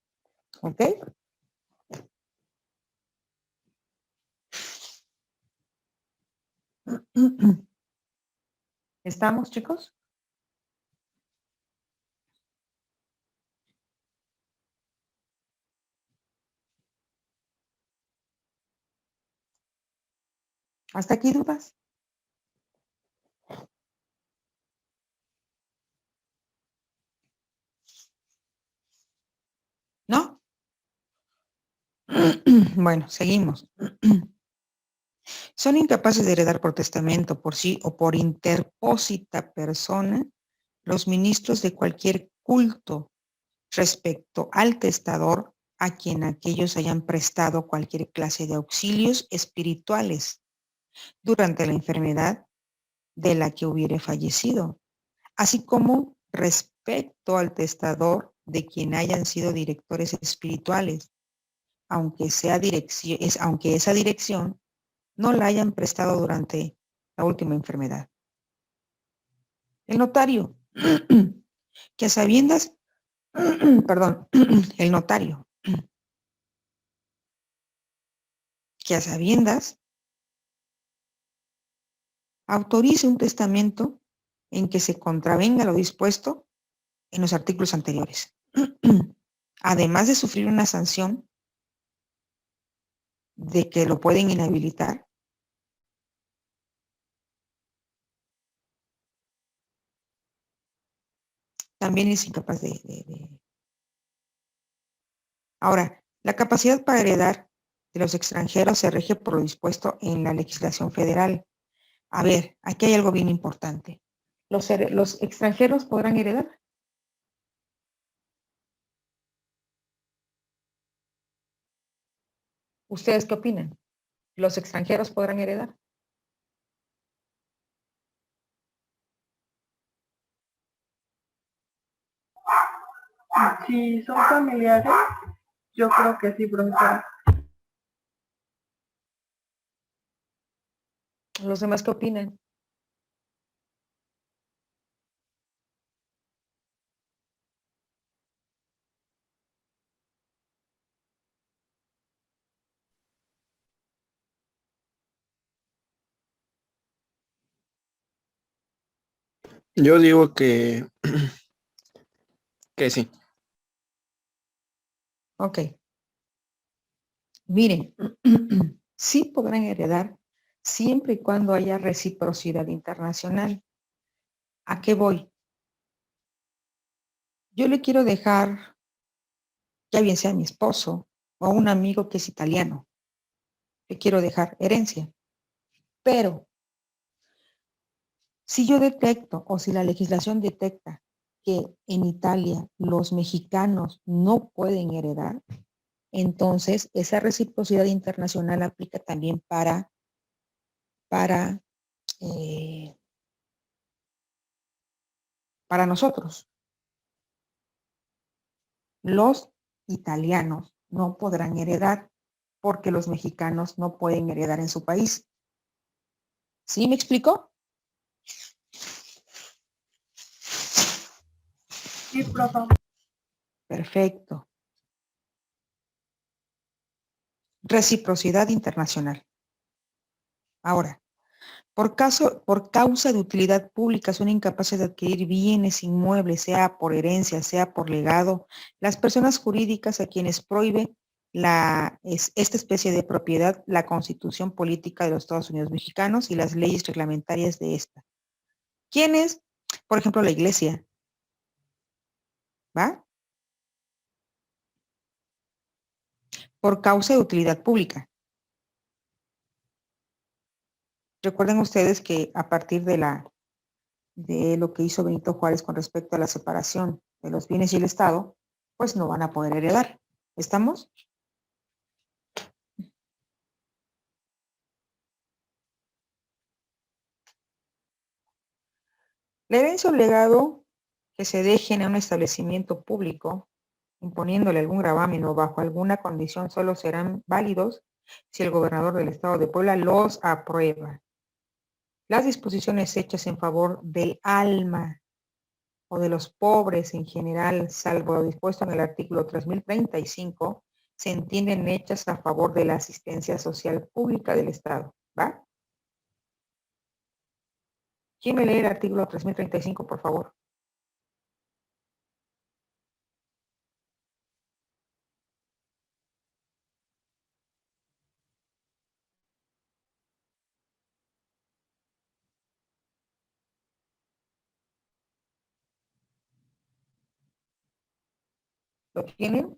¿Ok? ¿Estamos, chicos? ¿Hasta aquí dudas? ¿No? Bueno, seguimos. Son incapaces de heredar por testamento, por sí o por interpósita persona los ministros de cualquier culto respecto al testador a quien aquellos hayan prestado cualquier clase de auxilios espirituales durante la enfermedad de la que hubiere fallecido, así como respecto al testador de quien hayan sido directores espirituales, aunque esa dirección no la hayan prestado durante la última enfermedad. El notario, que a sabiendas, perdón, el notario, que a sabiendas autorice un testamento en que se contravenga lo dispuesto en los artículos anteriores, además de sufrir una sanción de que lo pueden inhabilitar, también es incapaz de... Ahora, la capacidad para heredar de los extranjeros se rige por lo dispuesto en la legislación federal. A ver, aquí hay algo bien importante. ¿Los extranjeros podrán heredar? ¿Ustedes qué opinan? ¿Los extranjeros podrán heredar? Si son familiares, yo creo que sí, profesora. ¿Los demás qué opinan? Yo digo que sí. Ok. Miren, sí podrán heredar siempre y cuando haya reciprocidad internacional. ¿A qué voy? Yo le quiero dejar, ya bien sea a mi esposo o a un amigo que es italiano, le quiero dejar herencia. Pero si yo detecto o si la legislación detecta que en Italia los mexicanos no pueden heredar, entonces esa reciprocidad internacional aplica también para, eh, para nosotros. Los italianos no podrán heredar porque los mexicanos no pueden heredar en su país. ¿Sí me explico? Sí, profe. Perfecto. Reciprocidad internacional. Ahora, por causa de utilidad pública son incapaces de adquirir bienes inmuebles, sea por herencia, sea por legado, las personas jurídicas a quienes prohíbe esta especie de propiedad, la Constitución Política de los Estados Unidos Mexicanos y las leyes reglamentarias de esta. ¿Quiénes? Por ejemplo, la Iglesia. ¿Va? Por causa de utilidad pública. Recuerden ustedes que a partir de lo que hizo Benito Juárez con respecto a la separación de los bienes y el Estado, pues no van a poder heredar. ¿Estamos? La herencia o legado que se dejen a un establecimiento público, imponiéndole algún gravamen o bajo alguna condición, solo serán válidos si el gobernador del Estado de Puebla los aprueba. Las disposiciones hechas en favor del alma o de los pobres en general, salvo lo dispuesto en el artículo 3035, se entienden hechas a favor de la asistencia social pública del Estado. ¿Va? ¿Quién me lee el artículo 3035, por favor? ¿Lo tienen?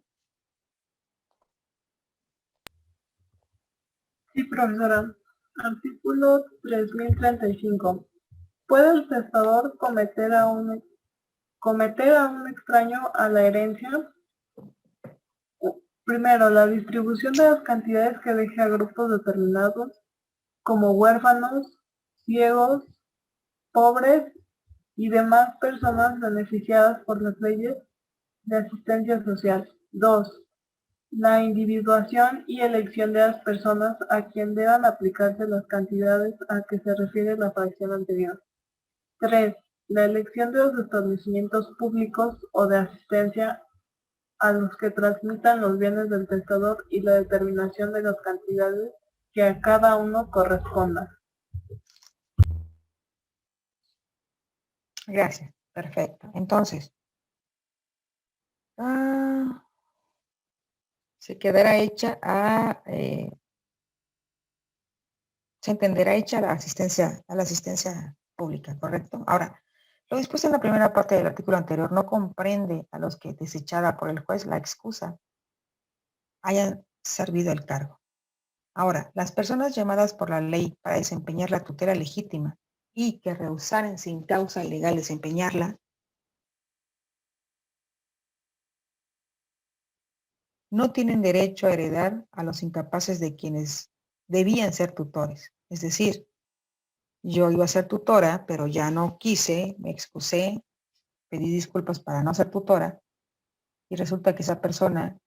Sí, profesora. Artículo 3035. ¿Puede el testador cometer a un extraño a la herencia? Primero, la distribución de las cantidades que deje a grupos determinados, como huérfanos, ciegos, pobres y demás personas beneficiadas por las leyes de asistencia social. 2. La individuación y elección de las personas a quien deban aplicarse las cantidades a que se refiere la fracción anterior. 3. La elección de los establecimientos públicos o de asistencia a los que transmitan los bienes del testador y la determinación de las cantidades que a cada uno corresponda. Gracias. Perfecto. Entonces, se quedará hecha se entenderá hecha a la asistencia pública, ¿correcto? Ahora, lo dispuesto en la primera parte del artículo anterior no comprende a los que, desechada por el juez la excusa, hayan servido el cargo. Ahora, las personas llamadas por la ley para desempeñar la tutela legítima y que rehusaren sin causa legal desempeñarla, no tienen derecho a heredar a los incapaces de quienes debían ser tutores. Es decir, yo iba a ser tutora, pero ya no quise, me excusé, pedí disculpas para no ser tutora, y resulta que esa persona,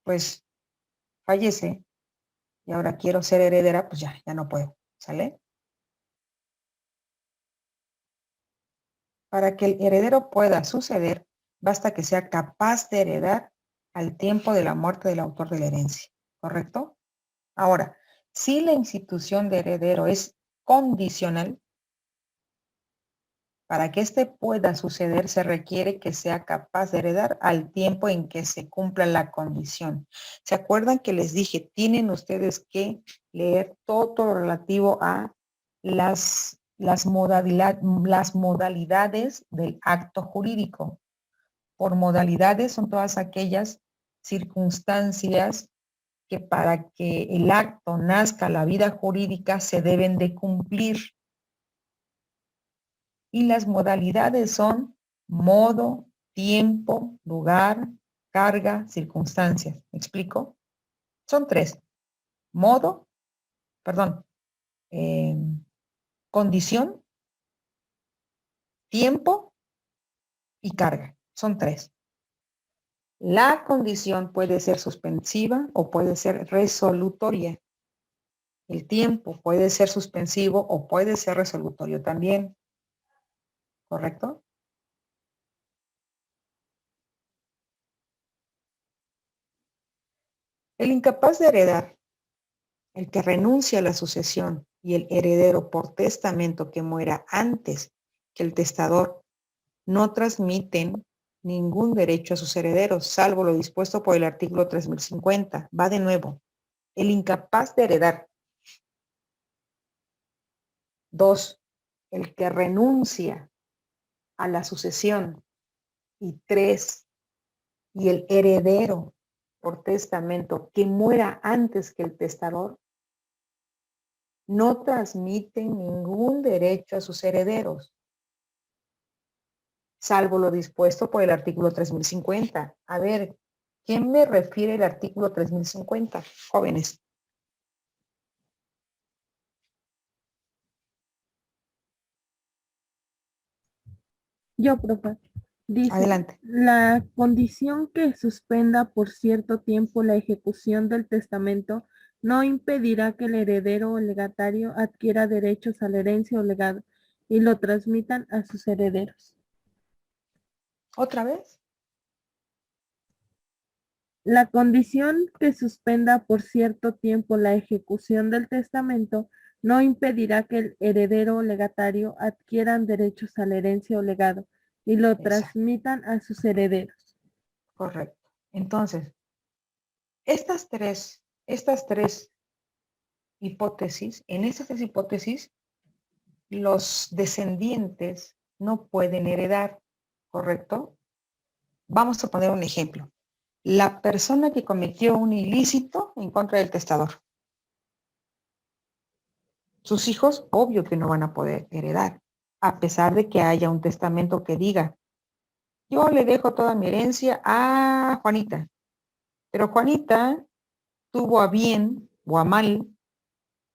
pues, fallece, y ahora quiero ser heredera, pues ya no puedo, ¿sale? Para que el heredero pueda suceder, basta que sea capaz de heredar al tiempo de la muerte del autor de la herencia, ¿correcto? Ahora, si la institución de heredero es condicional, Para que este pueda suceder, se requiere que sea capaz de heredar al tiempo en que se cumpla la condición. ¿Se acuerdan que les dije, tienen ustedes que leer todo lo relativo a las modalidades del acto jurídico? Por modalidades son todas aquellas circunstancias que para que el acto nazca, la vida jurídica, se deben de cumplir. Y las modalidades son modo, tiempo, lugar, carga, circunstancias. ¿Me explico? Son tres. Modo, perdón, condición, tiempo y carga. Son tres. La condición puede ser suspensiva o puede ser resolutoria. El tiempo puede ser suspensivo o puede ser resolutorio también. ¿Correcto? El incapaz de heredar, el que renuncia a la sucesión y el heredero por testamento que muera antes que el testador, no transmiten ningún derecho a sus herederos, salvo lo dispuesto por el artículo 3050. Va de nuevo. El incapaz de heredar. 2. El que renuncia a la sucesión. Y 3. Y el heredero por testamento que muera antes que el testador, no transmiten ningún derecho a sus herederos, salvo lo dispuesto por el artículo 3050. A ver, ¿qué me refiere el artículo 3050, jóvenes? Yo, profe. Dice, Adelante. la condición que suspenda por cierto tiempo la ejecución del testamento no impedirá que el heredero o legatario adquiera derechos a la herencia o legado y lo transmitan a sus herederos. ¿Otra vez? La condición que suspenda por cierto tiempo la ejecución del testamento no impedirá que el heredero o legatario adquieran derechos a la herencia o legado y lo Exacto. transmitan a sus herederos. Correcto. Entonces, estas tres hipótesis, en estas tres hipótesis, los descendientes no pueden heredar, ¿correcto? Vamos a poner un ejemplo. La persona que cometió un ilícito en contra del testador. Sus hijos, obvio que no van a poder heredar, a pesar de que haya un testamento que diga, yo le dejo toda mi herencia a Juanita, pero Juanita tuvo a bien o a mal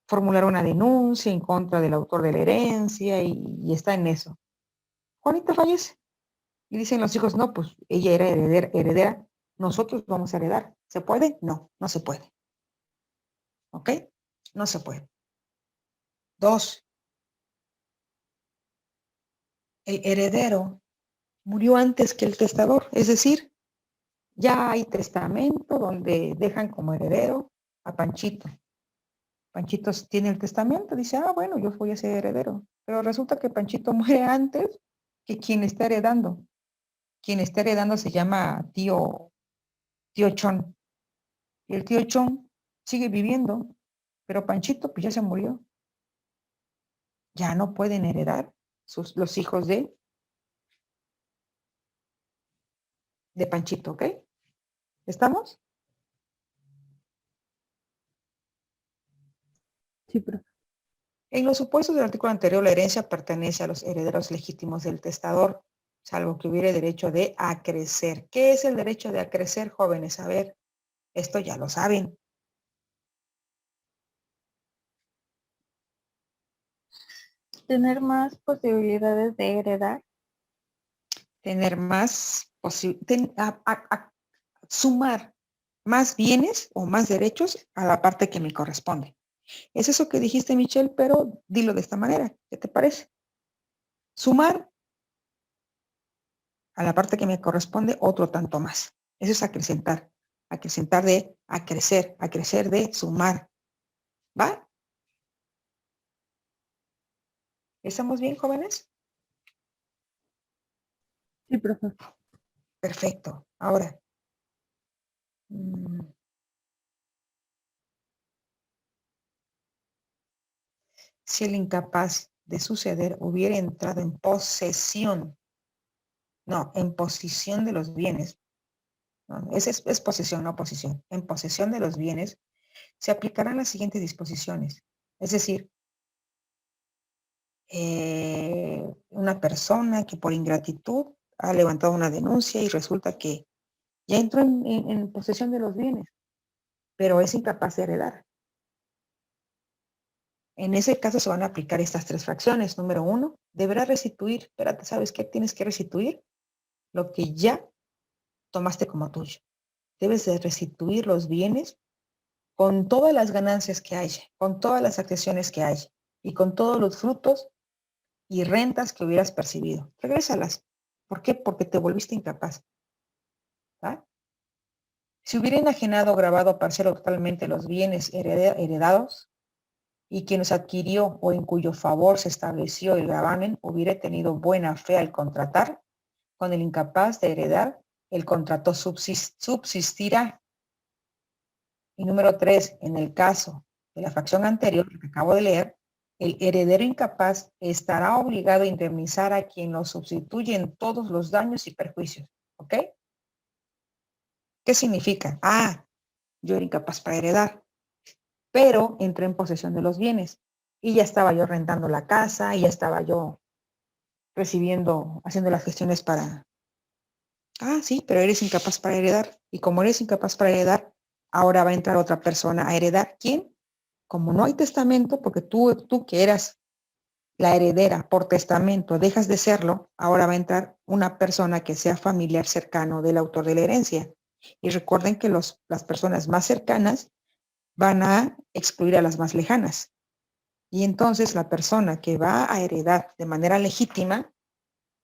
formular una denuncia en contra del autor de la herencia y está en eso. Juanita fallece. Y dicen los hijos, no, pues ella era heredera, nosotros vamos a heredar. ¿Se puede? No, no se puede. ¿Ok? No se puede. 2. El heredero murió antes que el testador, es decir, ya hay testamento donde dejan como heredero a Panchito. Panchito tiene el testamento, dice, bueno, yo voy a ser heredero. Pero resulta que Panchito muere antes que quien está heredando. Quien está heredando se llama tío Chon. Y el tío Chon sigue viviendo, pero Panchito pues ya se murió. Ya no pueden heredar los hijos de Panchito, ¿ok? ¿Estamos? Sí, profe. En los supuestos del artículo anterior, la herencia pertenece a los herederos legítimos del testador, salvo que hubiera derecho de acrecer. ¿Qué es el derecho de acrecer, jóvenes? A ver, esto ya lo saben. Tener más posibilidades de heredar. Tener más sumar más bienes o más derechos a la parte que me corresponde. Es eso que dijiste, Michelle, pero dilo de esta manera. ¿Qué te parece? Sumar a la parte que me corresponde otro tanto más. Eso es acrecentar. Acrecentar de acrecer de sumar. ¿Va? ¿Estamos bien, jóvenes? Sí, profe. Perfecto. Ahora, si el incapaz de suceder hubiera entrado en posesión, no, en posesión de los bienes, no, es posesión, no posesión, en posesión de los bienes, se aplicarán las siguientes disposiciones. Es decir, una persona que por ingratitud ha levantado una denuncia y resulta que ya entró en posesión de los bienes, pero es incapaz de heredar. En ese caso se van a aplicar estas tres fracciones. Número 1, deberá restituir. Espérate, ¿sabes qué tienes que restituir? Lo que ya tomaste como tuyo. Debes de restituir los bienes con todas las ganancias que haya, con todas las accesiones que haya y con todos los frutos y rentas que hubieras percibido. Regrésalas. ¿Por qué? Porque te volviste incapaz. ¿Va? Si hubiera enajenado, grabado parcial o totalmente los bienes heredados, y quien los adquirió o en cuyo favor se estableció el gravamen hubiera tenido buena fe al contratar, con el incapaz de heredar, el contrato subsistirá. Y número 3, en el caso de la fracción anterior que acabo de leer, el heredero incapaz estará obligado a indemnizar a quien lo sustituye en todos los daños y perjuicios. ¿Ok? ¿Qué significa? Yo era incapaz para heredar, pero entré en posesión de los bienes. Y ya estaba yo rentando la casa, y ya estaba yo recibiendo, haciendo las gestiones para... Sí, pero eres incapaz para heredar. Y como eres incapaz para heredar, ahora va a entrar otra persona a heredar. ¿Quién? Como no hay testamento, porque tú que eras la heredera por testamento, dejas de serlo, ahora va a entrar una persona que sea familiar cercano del autor de la herencia. Y recuerden que las personas más cercanas van a excluir a las más lejanas. Y entonces la persona que va a heredar de manera legítima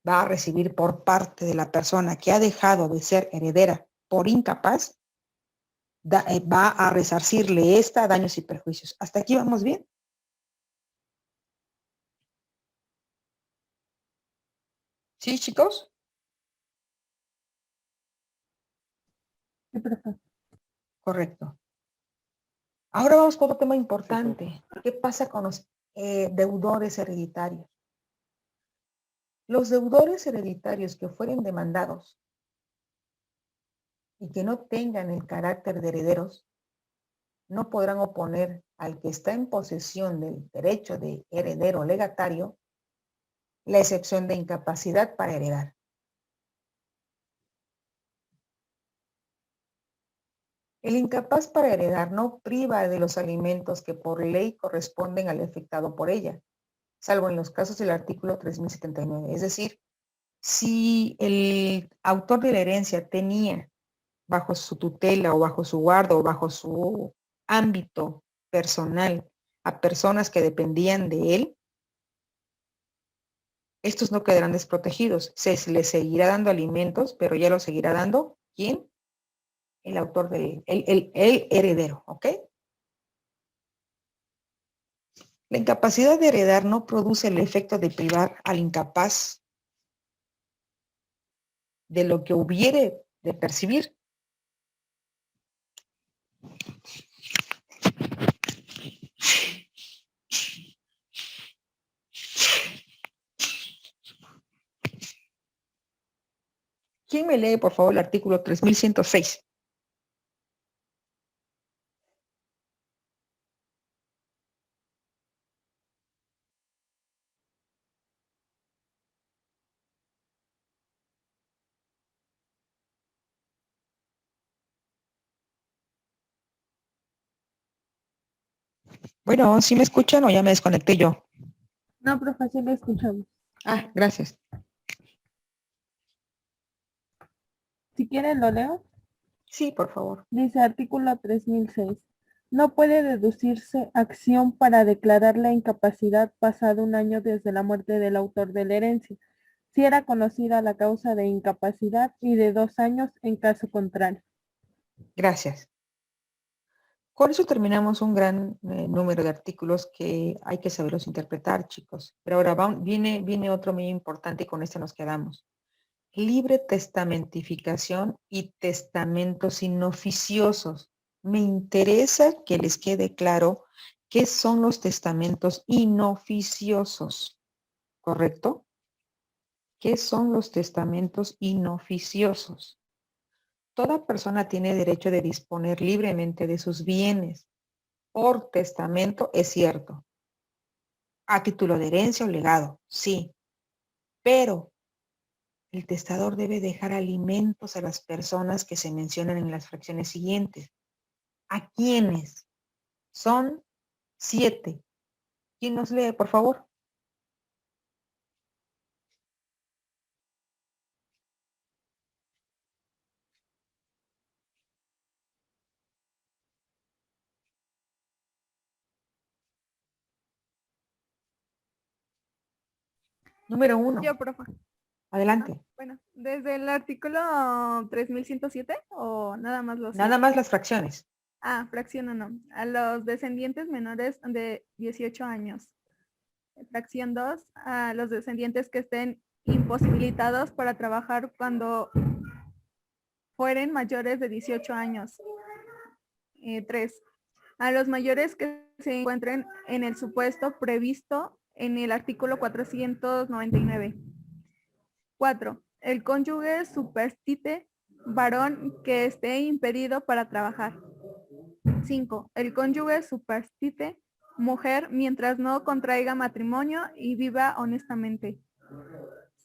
va a recibir por parte de la persona que ha dejado de ser heredera por incapaz, va a resarcirle daños y perjuicios. ¿Hasta aquí vamos bien? ¿Sí, chicos? Sí, profe. Correcto. Ahora vamos con otro tema importante. ¿Qué pasa con los deudores hereditarios? Los deudores hereditarios que fueren demandados y que no tengan el carácter de herederos no podrán oponer al que está en posesión del derecho de heredero legatario la excepción de incapacidad para heredar. El incapaz para heredar no priva de los alimentos que por ley corresponden al afectado por ella, salvo en los casos del artículo 3079. Es decir, si el autor de la herencia tenía bajo su tutela o bajo su guarda o bajo su ámbito personal a personas que dependían de él, estos no quedarán desprotegidos. Se les seguirá dando alimentos, pero ya lo seguirá dando ¿quién? El autor el heredero, ¿ok? La incapacidad de heredar no produce el efecto de privar al incapaz de lo que hubiere de percibir. ¿Quién me lee, por favor, el artículo 3106? Bueno, ¿sí me escuchan o ya me desconecté yo? No, profe, sí lo escuchamos. Gracias. Si quieren lo leo. Sí, por favor. Dice artículo 3006. No puede deducirse acción para declarar la incapacidad pasado un año desde la muerte del autor de la herencia, si era conocida la causa de incapacidad, y de 2 años en caso contrario. Gracias. Con eso terminamos un gran número de artículos que hay que saberlos interpretar, chicos. Pero ahora viene otro muy importante y con este nos quedamos. libre testamentificación y testamentos inoficiosos. Me interesa que les quede claro qué son los testamentos inoficiosos, ¿correcto? ¿Qué son los testamentos inoficiosos? Toda persona tiene derecho de disponer libremente de sus bienes. Por testamento es cierto. A título de herencia o legado, sí. Pero el testador debe dejar alimentos a las personas que se mencionan en las fracciones siguientes. ¿A quiénes? Son 7. ¿Quién nos lee, por favor? Número 1. Yo, profe. Adelante. Bueno, desde el artículo 3107 o nada más los... Nada más las fracciones. Fracción 1. A los descendientes menores de 18 años. Fracción 2. A los descendientes que estén imposibilitados para trabajar cuando fueren mayores de 18 años. 3. A los mayores que se encuentren en el supuesto previsto en el artículo 499. 4. El cónyuge superstite varón que esté impedido para trabajar. 5. El cónyuge superstite mujer mientras no contraiga matrimonio y viva honestamente.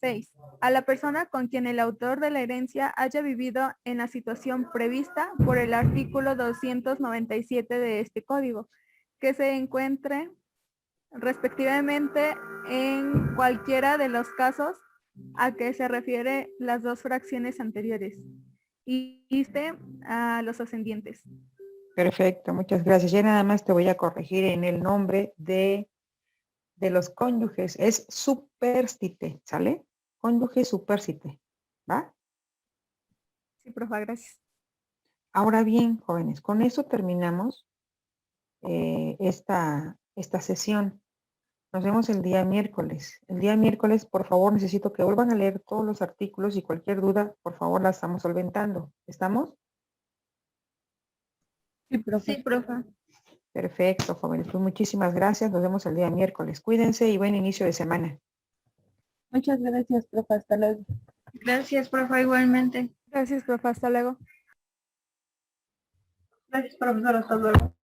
6. A la persona con quien el autor de la herencia haya vivido en la situación prevista por el artículo 297 de este código, que se encuentre respectivamente en cualquiera de los casos a que se refiere las dos fracciones anteriores y a los ascendientes. Perfecto, muchas gracias. Ya nada más te voy a corregir en el nombre de los cónyuges. Es superstite, ¿sale? Cónyuge superstite, ¿va? Sí, profe, gracias. Ahora bien, jóvenes, con eso terminamos esta sesión. Nos vemos el día miércoles. El día miércoles, por favor, necesito que vuelvan a leer todos los artículos y cualquier duda, por favor, la estamos solventando. ¿Estamos? Sí, profe. Sí, profe. Perfecto, jóvenes. Pues muchísimas gracias. Nos vemos el día miércoles. Cuídense y buen inicio de semana. Muchas gracias, profe. Hasta luego. Gracias, profe, igualmente. Gracias, profe. Hasta luego. Gracias, profesor. Hasta luego.